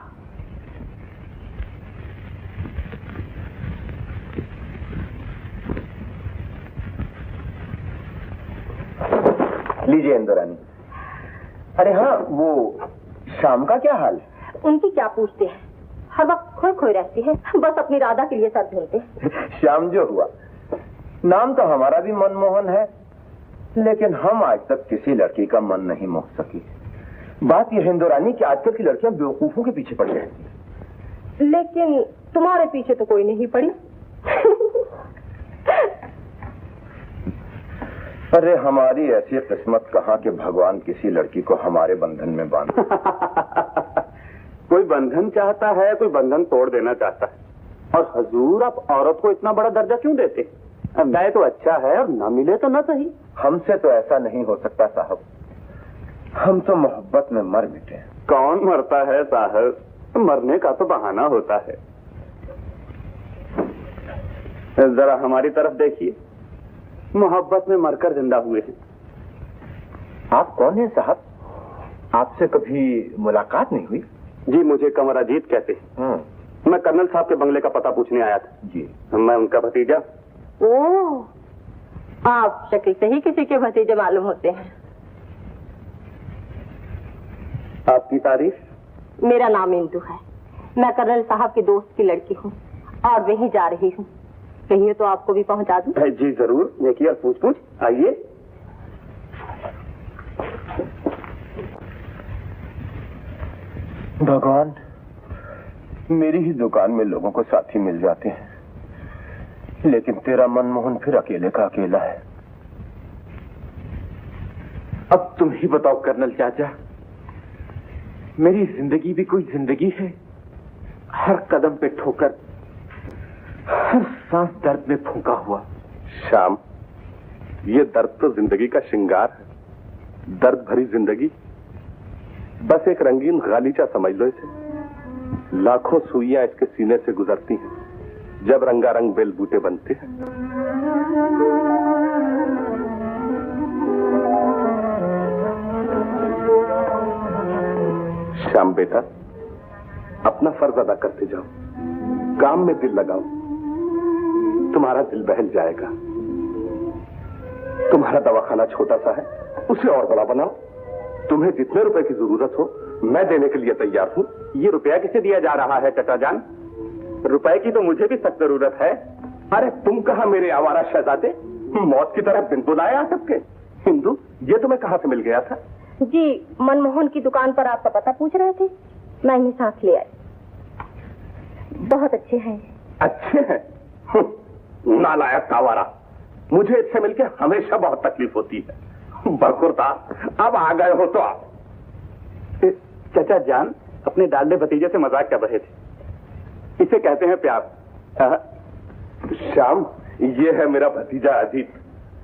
लीजिए इंदुरानी। अरे हाँ, वो शाम का क्या हाल? उनकी क्या पूछते हैं, हर वक्त खोए खोए रहती है, बस अपनी राधा के लिए सर धोते। श्याम जो हुआ, नाम तो हमारा भी मनमोहन है, लेकिन हम आज तक किसी लड़की का मन नहीं मोह सकी। बात यह इंदुरानी कि आजकल की लड़कियां बेवकूफों के पीछे पड़ जाती हैं। लेकिन तुम्हारे पीछे तो कोई नहीं पड़ी। अरे हमारी ऐसी किस्मत कहाँ कि भगवान किसी लड़की को हमारे बंधन में बांध। कोई बंधन चाहता है, कोई बंधन तोड़ देना चाहता है। और हजूर, आप औरत को इतना बड़ा दर्जा क्यों देते? मिले तो अच्छा है और न मिले तो न सही। हमसे तो ऐसा नहीं हो सकता साहब, हम तो मोहब्बत में मर मिटे। कौन मरता है साहब? मरने का तो बहाना होता है। जरा हमारी तरफ देखिए, मोहब्बत में मरकर जिंदा हुए हैं। आप कौन हैं साहब? आपसे कभी मुलाकात नहीं हुई? जी, मुझे कंवर अजीत कहते हैं। मैं कर्नल साहब के बंगले का पता पूछने आया था। जी, मैं उनका भतीजा। ओह, आप शक्ल से ही किसी के भतीजे मालूम होते हैं। आपकी तारीफ? मेरा नाम इंदु है, मैं कर्नल साहब के दोस्त की लड़की हूँ और वहीं जा रही हूँ। कहिए तो आपको भी पहुँचा दूँ? जी जरूर, देखिए और पूछ आइए। भगवान, मेरी ही दुकान में लोगों को साथी मिल जाते हैं, लेकिन तेरा मनमोहन फिर अकेले का अकेला है। अब तुम ही बताओ कर्नल चाचा, मेरी जिंदगी भी कोई जिंदगी है? हर कदम पे ठोकर, सांस दर्द में फूंका हुआ। श्याम, ये दर्द तो जिंदगी का श्रृंगार है। दर्द भरी जिंदगी बस एक रंगीन गालीचा समझ लो इसे। लाखों सुइयां इसके सीने से गुजरती हैं जब रंगारंग बेल बूटे बनते हैं। श्याम बेटा, अपना फर्ज अदा करते जाओ, काम में दिल लगाओ, तुम्हारा दिल बहल जाएगा। तुम्हारा दवाखाना छोटा सा है, उसे और बड़ा बनाओ। तुम्हें जितने रुपए की जरूरत हो मैं देने के लिए तैयार हूं। ये रुपया किसे दिया जा रहा है चचा जान? रुपए की तो मुझे भी सख्त जरूरत है। अरे तुम कहा मेरे आवारा शहजादे, मौत की तरह बिन बुलाए आ सबके। हिंदू, ये तुम्हें कहां से मिल गया था? जी, मनमोहन की दुकान पर आपका पता पूछ रहे थे, मैं इन्हें साथ ले आई। बहुत अच्छे हैं। अच्छे हैं? नालायक आवारा, मुझे इससे मिलकर हमेशा बहुत तकलीफ होती है। बरखुरदार, अब आ गए हो तो आप। चचा जान अपने डालडे भतीजे से मजाक कर रहे थे। इसे कहते हैं प्यार। श्याम, ये है मेरा भतीजा अजीत।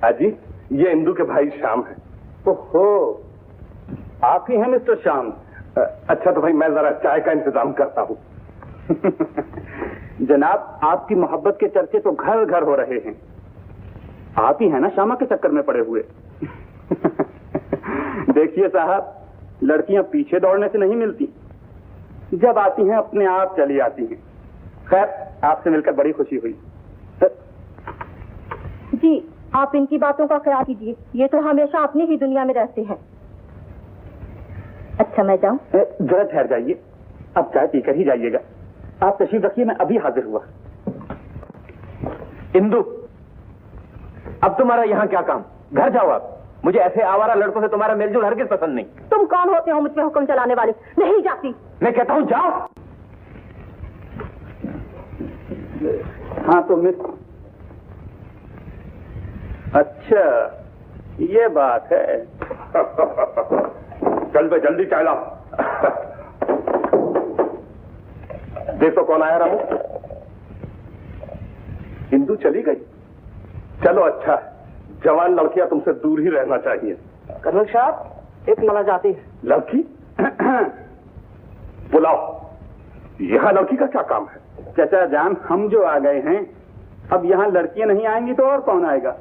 अजीत, ये इंदू के भाई श्याम है। ओहो, आप ही हैं मिस्टर श्याम? अच्छा तो भाई मैं जरा चाय का इंतजाम करता हूँ। जनाब, आपकी मोहब्बत के चर्चे तो घर घर हो रहे हैं। आप ही है ना श्यामा के चक्कर में पड़े हुए? देखिए साहब, लड़कियां पीछे दौड़ने से नहीं मिलती, जब आती हैं अपने आप चली आती हैं। खैर, आपसे मिलकर बड़ी खुशी हुई। जी, आप इनकी बातों का ख्याल कीजिए, ये तो हमेशा अपनी ही दुनिया में रहते हैं। अच्छा मैं जाऊं? जरा ठहर जाइए, अब चाय पीकर ही जाइएगा। आप तशरीफ रखिए, मैं अभी हाजिर हुआ। इंदु, अब तुम्हारा यहाँ क्या काम? घर जाओ आप। मुझे ऐसे आवारा लड़कों से तुम्हारा मेलजोल हरगिज पसंद नहीं। तुम कौन होते हो मुझ पे हुक्म चलाने वाले? नहीं जाती। मैं कहता हूँ जाओ। हाँ तो मिस, अच्छा ये बात है। चल बे, जल्दी चाय लाओ। देखो कौन आया रामू। इंदू चली गई? चलो अच्छा है, जवान लड़कियां तुमसे दूर ही रहना चाहिए। कर्नल साहब, एक मला जाती है। लड़की? बुलाओ। यहाँ लड़की का क्या काम है? चाचा जान, हम जो आ गए हैं, अब यहाँ लड़कियां नहीं आएंगी तो और कौन आएगा?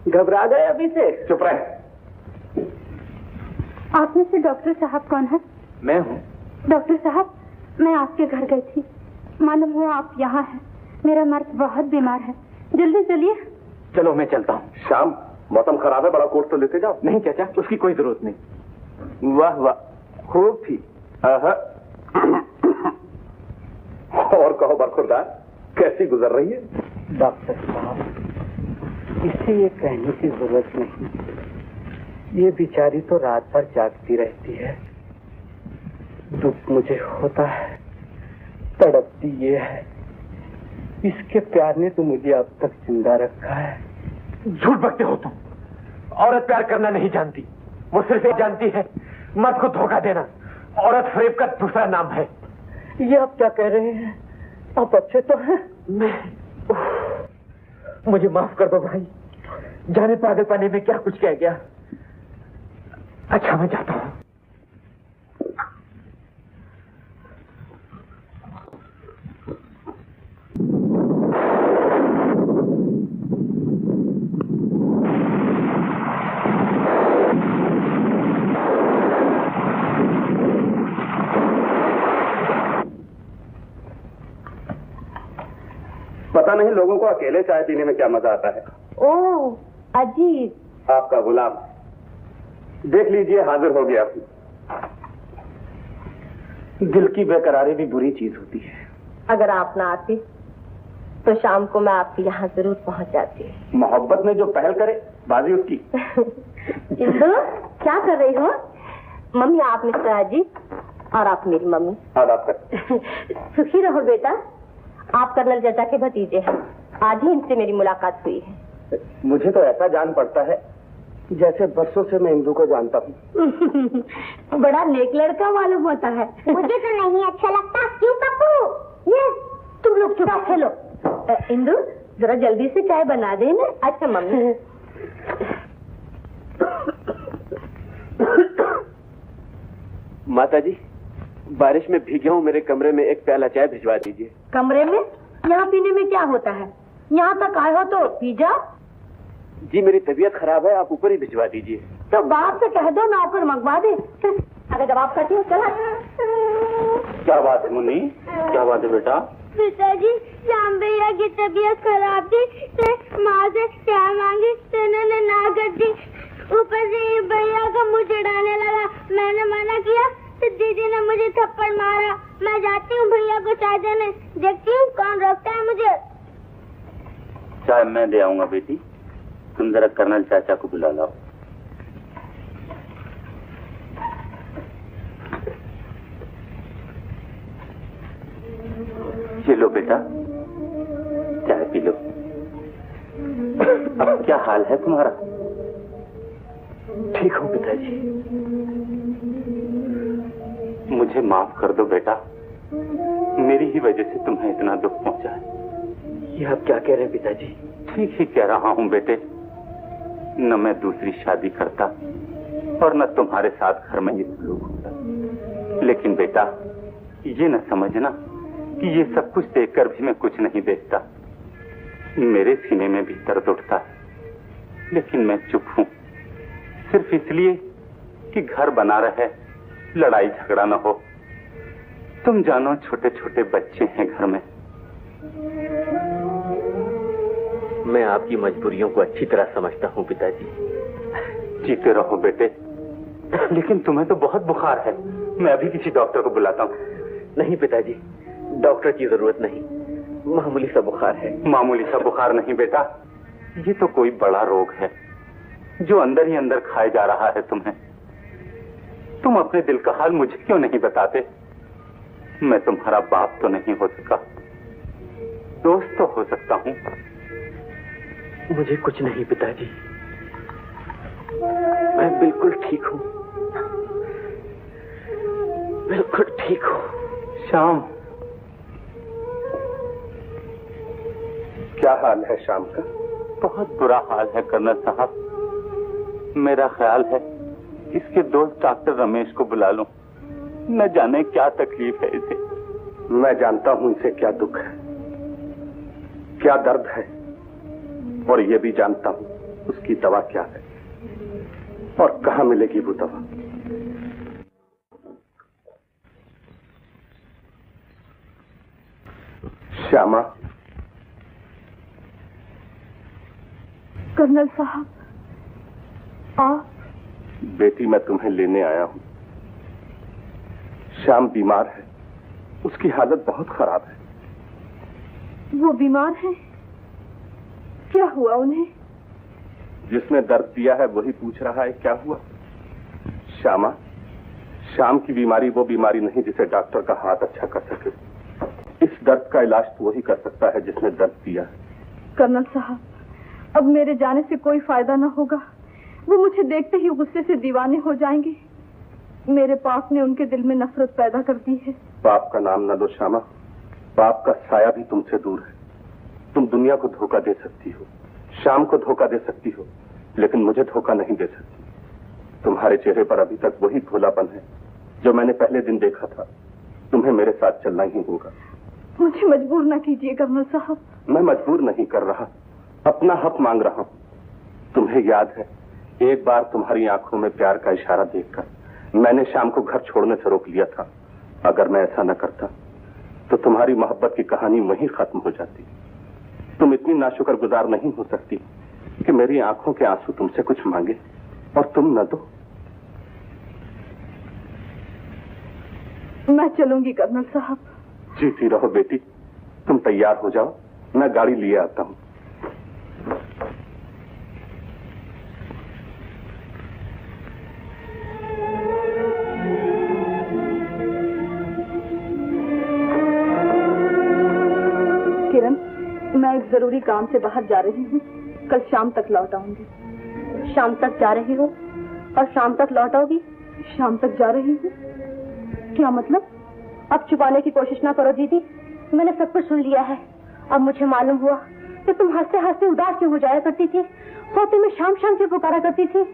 घबरा गए अभी से? चुप रहे। आप में से डॉक्टर साहब कौन है? मैं हूँ। डॉक्टर साहब, मैं आपके घर गई थी, मालूम हुआ आप यहाँ हैं। मेरा मर्द बहुत बीमार है, जल्दी चलिए। चलो मैं चलता हूँ। शाम, मौसम खराब है, बड़ा कोट तो लेते जाओ। नहीं चाचा, उसकी कोई जरूरत नहीं। वाह वाह, खूब थी। और कहो बरखुरदार, कैसी गुजर रही है? डॉक्टर साहब, इसे ये कहने की जरूरत नहीं, ये बेचारी तो रात भर जागती रहती है। दुख मुझे होता है, तड़पती ये है। इसके प्यार ने तो मुझे अब तक जिंदा रखा है। झूठ बकते हो तुम। औरत प्यार करना नहीं जानती, वो सिर्फ ये जानती है मर्द को धोखा देना। औरत फरेब का दूसरा नाम है। ये आप क्या कह रहे हैं? आप अच्छे तो हैं? मुझे माफ कर दो भाई, जाने पागलपने में क्या कुछ कह गया। अच्छा मैं जाता हूँ। पता नहीं लोगों को अकेले चाय पीने में क्या मजा आता है। ओह अजीब। आपका गुलाम, देख लीजिए हाजिर हो गया। दिल की बेकरारी भी बुरी चीज होती है। अगर आप ना आते तो शाम को मैं आपके यहाँ जरूर पहुँच जाती। मोहब्बत में जो पहल करे बाजी उसकी। इंदु, क्या कर रही हो? मम्मी आप मिस्टर अजीत और आप मेरी मम्मी। आदाब कर। सुखी रहो बेटा, आप कर्नल चाचा के भतीजे हैं। आज ही इनसे मेरी मुलाकात हुई है। मुझे तो ऐसा जान पड़ता है जैसे बरसों से मैं इंदू को जानता हूँ। बड़ा नेक लड़का मालूम होता है। मुझे तो नहीं अच्छा लगता। क्यों पप्पू? ये तुम लोग चुप खेलो। इंदु जरा जल्दी से चाय बना दे ना। अच्छा मम्मी। माता जी, बारिश में भीगे हूँ, मेरे कमरे में एक प्याला चाय भिजवा दीजिए। कमरे में? यहाँ पीने में क्या होता है? यहाँ तक आए हो तो पी जाओ। जी मेरी तबीयत खराब है, आप ऊपर ही भिजवा दीजिए। तो बाप से कह दो, नौकर मंगवा दे। अगर जवाब करती हो चला। क्या बात है मुन्नी, क्या बात है बेटा? पिताजी, श्याम भैया की तबीयत खराब थी, तो माँ से क्या मांगी तो उन्होंने ना कर दी। ऊपर से भैया का मुँह चिढ़ाने लगा, मैंने मना किया तो दीदी ने मुझे थप्पड़ मारा। मैं जाती हूँ भैया को चाय देने, देखती हूँ कौन रोकता है मुझे। चाय मैं दे आऊंगा बेटी, तुम जरा कर्नल चाचा को बुला लाओ। ये लो बेटा, चाय पी लो। अब क्या हाल है तुम्हारा? ठीक हूँ पिताजी। मुझे माफ कर दो बेटा, मेरी ही वजह से तुम्हें इतना दुख पहुंचा है। ये आप क्या कह रहे हैं पिताजी? ठीक ही कह रहा हूँ बेटे, न मैं दूसरी शादी करता और न तुम्हारे साथ घर में ये सलूक होता। लेकिन बेटा ये न समझना कि ये सब कुछ देखकर भी मैं कुछ नहीं देखता। मेरे सीने में भी दर्द उठता है, लेकिन मैं चुप हूँ, सिर्फ इसलिए कि घर बना रहे, लड़ाई झगड़ा न हो। तुम जानो छोटे छोटे बच्चे हैं घर में। मैं आपकी मजबूरियों को अच्छी तरह समझता हूँ पिताजी। जीते रहो बेटे, लेकिन तुम्हें तो बहुत बुखार है, मैं अभी किसी डॉक्टर को बुलाता हूँ। नहीं पिताजी, डॉक्टर की जरूरत नहीं, मामूली सा बुखार है। मामूली सा बुखार नहीं बेटा, ये तो कोई बड़ा रोग है जो अंदर ही अंदर खाए जा रहा है तुम्हें। तुम अपने दिल का हाल मुझे क्यों नहीं बताते? मैं तुम्हारा बाप तो नहीं हो सका, दोस्त तो हो सकता हूँ। मुझे कुछ नहीं पिताजी, मैं बिल्कुल ठीक हूँ, बिल्कुल ठीक हूँ। श्याम, क्या हाल है श्याम का? बहुत बुरा हाल है कर्नल साहब। मेरा ख्याल है इसके दोस्त डॉक्टर रमेश को बुला लूं, न जाने क्या तकलीफ है इसे। मैं जानता हूं इसे क्या दुख है, क्या दर्द है, और ये भी जानता हूं उसकी दवा क्या है और कहां मिलेगी वो दवा। श्यामा। कर्नल साहब, आप? बेटी, मैं तुम्हें लेने आया हूं। श्याम बीमार है, उसकी हालत बहुत खराब है। वो बीमार है? क्या हुआ उन्हें? जिसने दर्द दिया है वही पूछ रहा है क्या हुआ। श्यामा, श्याम की बीमारी वो बीमारी नहीं जिसे डॉक्टर का हाथ अच्छा कर सके। इस दर्द का इलाज तो वही कर सकता है जिसने दर्द दिया है। कर्नल साहब, अब मेरे जाने से कोई फायदा न होगा। वो मुझे देखते ही गुस्से से दीवाने हो जाएंगे। मेरे पाप ने उनके दिल में नफरत पैदा कर दी है। पाप का नाम न लो श्यामा, पाप का साया भी तुमसे दूर है। तुम दुनिया को धोखा दे सकती हो, श्याम को धोखा दे सकती हो, लेकिन मुझे धोखा नहीं दे सकती। तुम्हारे चेहरे पर अभी तक वही भोलापन है जो मैंने पहले दिन देखा था। तुम्हें मेरे साथ चलना ही होगा। मुझे मजबूर न कीजिए कर्नल साहब। मैं मजबूर नहीं कर रहा, अपना हक मांग रहा हूँ। तुम्हें याद है एक बार तुम्हारी आंखों में प्यार का इशारा देखकर मैंने श्याम को घर छोड़ने से रोक लिया था। अगर मैं ऐसा न करता तो तुम्हारी मोहब्बत की कहानी वहीं खत्म हो जाती। तुम इतनी नाशुक्रगुजार नहीं हो सकती कि मेरी आंखों के आंसू तुमसे कुछ मांगे और तुम न दो। मैं चलूंगी कर्नल साहब। जीती रहो बेटी, तुम तैयार हो जाओ, मैं गाड़ी लिए आता हूँ। किरण, मैं एक जरूरी काम से बाहर जा रही हूँ, कल शाम तक लौट आऊंगी। शाम तक जा रही हो और शाम तक लौट आओगी? शाम तक जा रही हूँ? क्या मतलब? अब छुपाने की कोशिश ना करो दीदी, मैंने सब कुछ सुन लिया है अब मुझे मालूम हुआ कि तुम हंसते हंसते उदास क्यों हो जाया करती थी, सोते में शाम शाम क्यों पुकारा करती थी।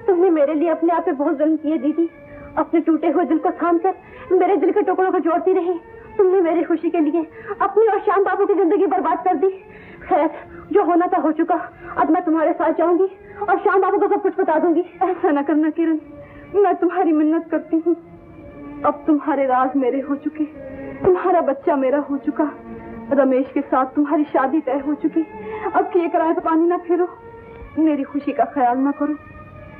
तुमने मेरे लिए अपने आप पे बहुत जुल्म किए दीदी। अपने टूटे हुए दिल को थाम कर मेरे दिल के टुकड़ों को जोड़ती रही। तुमने मेरी खुशी के लिए अपनी और श्याम बाबू की जिंदगी बर्बाद कर दी। खैर, जो होना था हो चुका। अब मैं तुम्हारे साथ जाऊंगी और श्याम बाबू को सब कुछ बता दूंगी। ऐसा न करना किरण, मैं तुम्हारी मिन्नत करती हूँ। अब तुम्हारे राज मेरे हो चुके, तुम्हारा बच्चा मेरा हो चुका, रमेश के साथ तुम्हारी शादी तय हो चुकी। अब किए कराए तो पानी ना फेरो। मेरी खुशी का ख्याल ना करो।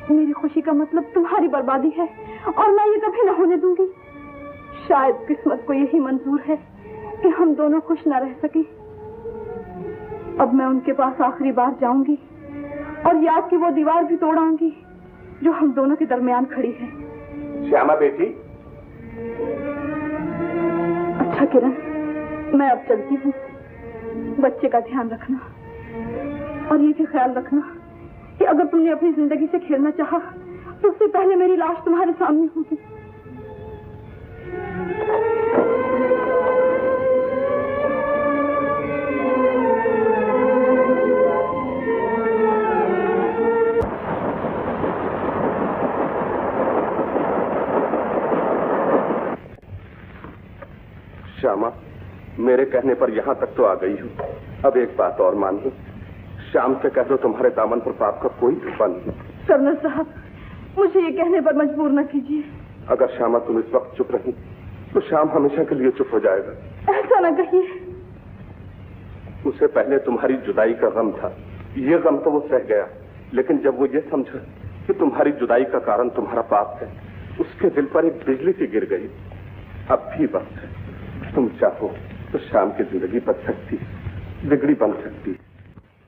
मेरी खुशी का मतलब तुम्हारी बर्बादी है और मैं ये कभी न होने दूंगी। शायद किस्मत को यही मंजूर है कि हम दोनों खुश न रह सके। अब मैं उनके पास आखिरी बार जाऊंगी और याद की वो दीवार भी तोड़ाऊंगी जो हम दोनों के दरमियान खड़ी है। श्यामा बेटी। अच्छा किरण, मैं अब चलती हूँ। बच्चे का ध्यान रखना और ये भी ख्याल रखना कि अगर तुमने अपनी जिंदगी से खेलना चाहा तो उससे पहले मेरी लाश तुम्हारे सामने होगी। श्यामा, मेरे कहने पर यहाँ तक तो आ गई हूँ। अब एक बात और मान लो, श्याम से कह दो तुम्हारे दामन पर पाप का कोई धब्बा नहीं। कर्नल साहब, मुझे ये कहने पर मजबूर न कीजिए। अगर श्यामा तुम इस वक्त चुप रही तो श्याम हमेशा के लिए चुप हो जाएगा। ऐसा न कहिए। उसे पहले तुम्हारी जुदाई का गम था। ये गम तो वो सह गया, लेकिन जब वो ये समझा कि तुम्हारी जुदाई का कारण तुम्हारा पाप है, उसके दिल पर एक बिजली सी गिर गई। अब भी वक्त है, तुम चाहो तो श्याम की जिंदगी बच सकती, बिगड़ी बन सकती।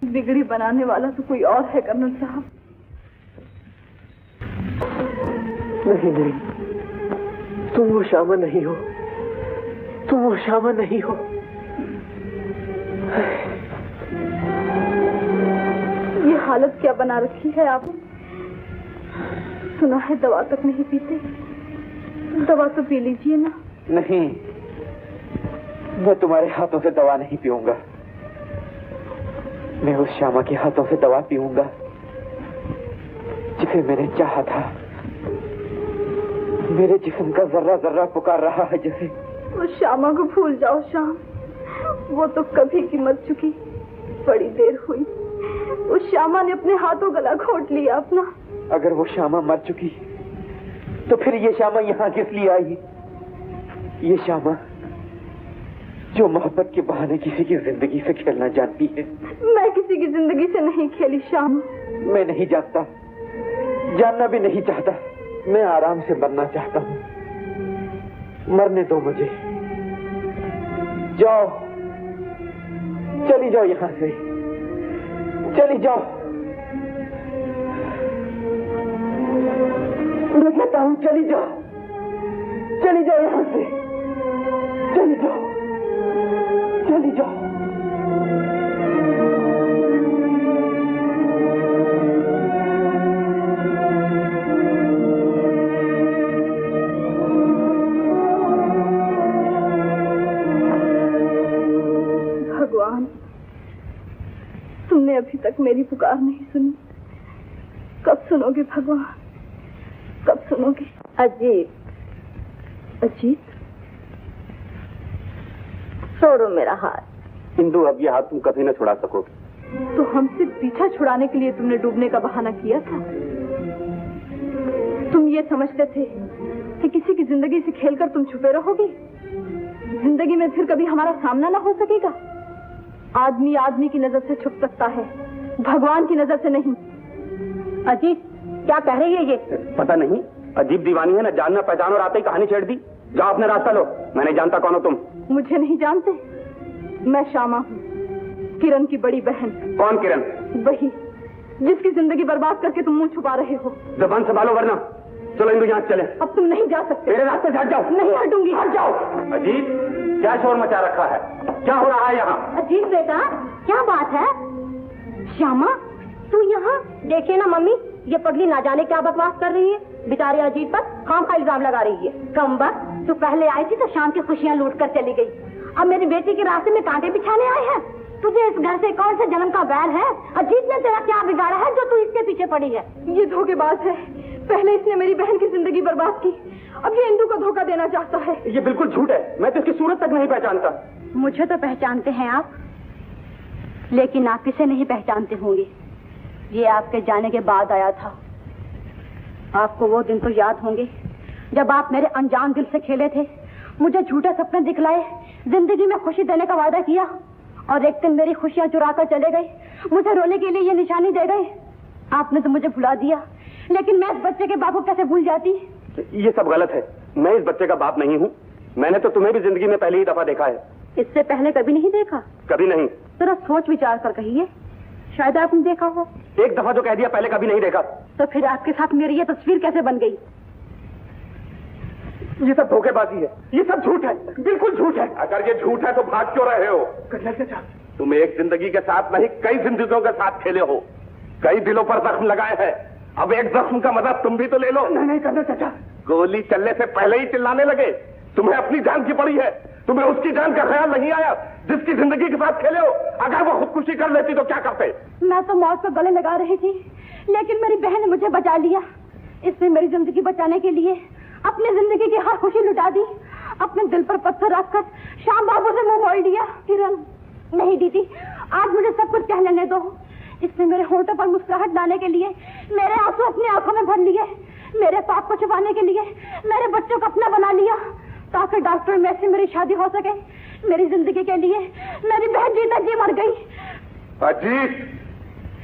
बिगड़ी बनाने वाला तो कोई और है कर्नल साहब। नहीं नहीं, तुम वो श्यामा नहीं हो, तुम वो श्यामा नहीं हो। ये हालत क्या बना रखी है आपने? सुना है दवा तक नहीं पीते। दवा तो पी लीजिए ना। नहीं, मैं तुम्हारे हाथों से दवा नहीं पीऊंगा। मैं उस श्यामा के हाथों से दवा पीऊंगा जिसे मैंने चाहा था। मेरे जिस्म का जर्रा जर्रा पुकार रहा है जैसे। उस श्यामा को भूल जाओ श्याम, वो तो कभी की मर चुकी। बड़ी देर हुई, उस श्यामा ने अपने हाथों गला घोट लिया अपना। अगर वो श्यामा मर चुकी तो फिर ये श्यामा यहाँ किस लिए आई? ये श्यामा जो मोहब्बत के बहाने किसी की जिंदगी से खेलना जानती है। मैं किसी की जिंदगी से नहीं खेली श्याम। मैं नहीं जानता, जानना भी नहीं चाहता। मैं आराम से मरना चाहता हूँ। मरने दो मुझे। जाओ, चली जाओ यहाँ से, चली जाओ। मैं कहता हूँ चली जाओ, चली जाओ यहाँ से, चली जाओ, चली जाओ। भगवान, तुमने अभी तक मेरी पुकार नहीं सुनी। कब सुनोगे भगवान, कब सुनोगे? अजीत, अजीत, छोड़ो मेरा हाथ। इंदु, अब ये हाथ तुम कभी न छुड़ा सकोगे। तो हमसे पीछा छुड़ाने के लिए तुमने डूबने का बहाना किया था। तुम ये समझते थे कि किसी की जिंदगी से खेलकर तुम छुपे रहोगे। जिंदगी में फिर कभी हमारा सामना ना हो सकेगा। आदमी आदमी की नजर से छुप सकता है, भगवान की नजर से नहीं। अजीत, क्या कह रही है ये? पता नहीं, अजीब दीवानी है ना, जानना पहचान और आते ही कहानी छेड़ दी। जाओ अपना रास्ता लो, मैं नहीं जानता कौन हो तुम। मुझे नहीं जानते? मैं श्यामा हूँ, किरण की बड़ी बहन। कौन किरण? वही जिसकी जिंदगी बर्बाद करके तुम मुंह छुपा रहे हो। जबान संभालो वरना। चलो इंदु, यहाँ चले। अब तुम नहीं जा सकते। मेरे रास्ते से हट जाओ। नहीं हटूंगी। हट जाओ। अजीत, क्या शोर मचा रखा है? क्या हो रहा है यहाँ? अजीत बेटा, क्या बात है? श्यामा, तू यहाँ? देखे ना मम्मी, ये पगली ना जाने क्या बकवास कर रही है। बेचारे अजीत पर खाम खा इल्जाम लगा रही है। कम वक्त, तू पहले आई थी तो शाम की खुशियाँ लूट कर चली गई। अब मेरी बेटी के रास्ते में कांटे बिछाने आए हैं। इस घर से कौन से जन्म का बैर है? अजीत ने तेरा क्या बिगाड़ा है जो तू इसके पीछे पड़ी है? ये धोखेबाज है। पहले इसने मेरी बहन की जिंदगी बर्बाद की, अब ये इंदु को धोखा देना चाहता है। ये बिल्कुल झूठ है, मैं तो इसकी सूरत तक नहीं पहचानता। मुझे तो पहचानते हैं आप, लेकिन आप इसे नहीं पहचानते होंगे। ये आपके जाने के बाद आया था। आपको वो दिन तो याद होंगे जब आप मेरे अनजान दिल से खेले थे, मुझे झूठे सपने दिखलाए, जिंदगी में खुशी देने का वादा किया, और एक दिन मेरी खुशियां चुरा कर चले गए। मुझे रोने के लिए ये निशानी दे गए। आपने तो मुझे भुला दिया, लेकिन मैं इस बच्चे के बाप को कैसे भूल जाती? ये सब गलत है, मैं इस बच्चे का बाप नहीं हूँ। मैंने तो तुम्हें भी जिंदगी में पहली ही दफा देखा है। इससे पहले कभी नहीं देखा? कभी नहीं। जरा सोच विचार कर कहिए, शायद आपने देखा हो। एक दफा जो कह दिया, पहले कभी नहीं देखा। तो फिर आपके साथ मेरी ये तस्वीर कैसे बन गई? ये सब धोखेबाजी है, ये सब झूठ है, बिल्कुल झूठ है। अगर ये झूठ है तो भाग क्यों रहे हो? तुम एक जिंदगी के साथ नहीं, कई जिंदगियों के साथ खेले हो, कई दिलों पर जख्म लगाए हैं। अब एक जख्म का मदद तुम भी तो ले लो। नहीं करना चाचा। गोली चलने से पहले ही चिल्लाने लगे। तुम्हें अपनी जान की पड़ी है, तुम्हें उसकी जान का ख्याल नहीं आया जिसकी जिंदगी के साथ खेले हो। अगर वो खुदकुशी कर लेती तो क्या करते? मैं तो मौत को गले लगा रही थी, लेकिन मेरी बहन ने मुझे बचा लिया। इसने मेरी जिंदगी बचाने के लिए अपनी जिंदगी की हर खुशी लुटा दी। अपने दिल पर पत्थर रखकर श्याम बाबू से मुंह मोड़ लिया। किरण, नहीं दीदी, आज मुझे सब कुछ कह लेने दो। इसने मेरे होठों पर मुस्कुराहट लाने के लिए मेरे आंसू अपनी आंखों में भर लिए, मेरे पाप को छुपाने के लिए मेरे बच्चों को अपना बना लिया, ताकि डॉक्टर में से मेरी शादी हो सके। मेरी जिंदगी के लिए मेरी बहन जीता जी मर गई। अजीत,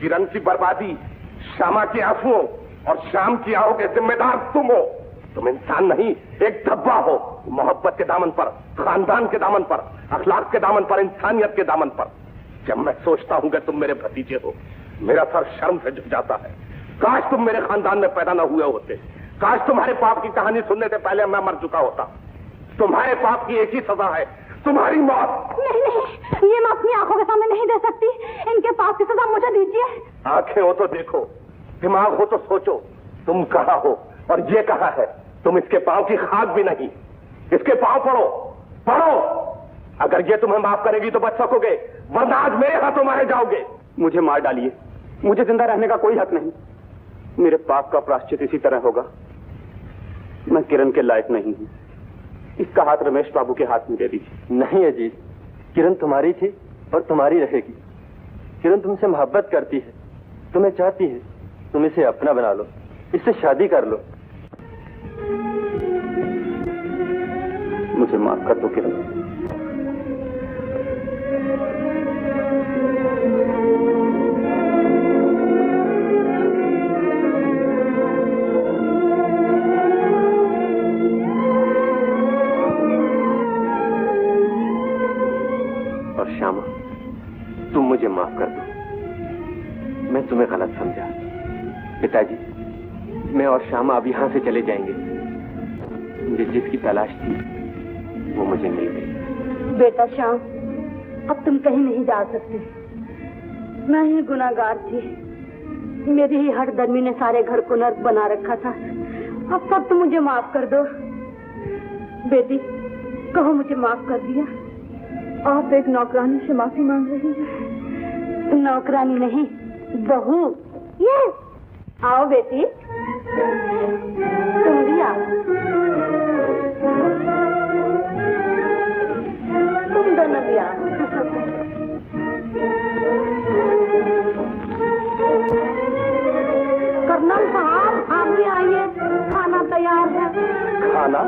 किरण की बर्बादी, श्यामा के आंसुओं और शाम की आहों के जिम्मेदार तुम हो। तुम इंसान नहीं, एक धब्बा हो। मोहब्बत के दामन पर, खानदान के दामन पर, अखलाक के दामन पर, इंसानियत के दामन पर। जब मैं सोचता हूं कि तुम मेरे भतीजे हो, मेरा सर शर्म से झुक जाता है। काश तुम मेरे खानदान में पैदा न हुए होते। काश तुम्हारे पाप की कहानी सुनने से पहले मैं मर चुका होता। तुम्हारे पाप की एक ही सजा है, तुम्हारी मौत। नहीं नहीं, ये मैं अपनी आंखों के सामने नहीं दे सकती। इनके पाप की सजा मुझे दीजिए। आंखें हो तो देखो, दिमाग हो तो सोचो। तुम कहाँ हो और ये कहाँ है? तुम इसके पांव की खाक भी नहीं। इसके पांव पड़ो, पड़ो। अगर ये तुम्हें माफ करेगी तो बच सकोगे, वरना आज मेरे हाथों मारे जाओगे। मुझे मार डालिए, मुझे जिंदा रहने का कोई हक नहीं। मेरे पाप का प्रायश्चित इसी तरह होगा। मैं किरण के लायक नहीं हूँ। इसका हाथ रमेश बाबू के हाथ में दे दीजिए। नहीं अजीत, किरण तुम्हारी थी और तुम्हारी रहेगी। किरण तुमसे मोहब्बत करती है, तुम्हें चाहती है। तुम इसे अपना बना लो, इससे शादी कर लो। मुझे माफ कर दो किरण। और श्यामा, तुम मुझे माफ कर दो। मैं तुम्हें गलत समझा। पिताजी, मैं और श्यामा अब यहां से चले जाएंगे। मुझे जिसकी तलाश थी वो मुझे मिल गई। बेटा श्याम, अब तुम कहीं नहीं जा सकते। मैं ही गुनाहगार थी। मेरी ही हठधर्मी ने सारे घर को नर्क बना रखा था। अब सब तुम मुझे माफ कर दो। बेटी, कहो मुझे माफ कर दिया। आप एक नौकरानी से माफी मांग रही हैं। नौकरानी नहीं, बहू। ये आओ बेटी, तुम भी आओ। तुम दोनों भी आओ। कर्नल साहब, आप भी आइए, खाना तैयार है। खाना?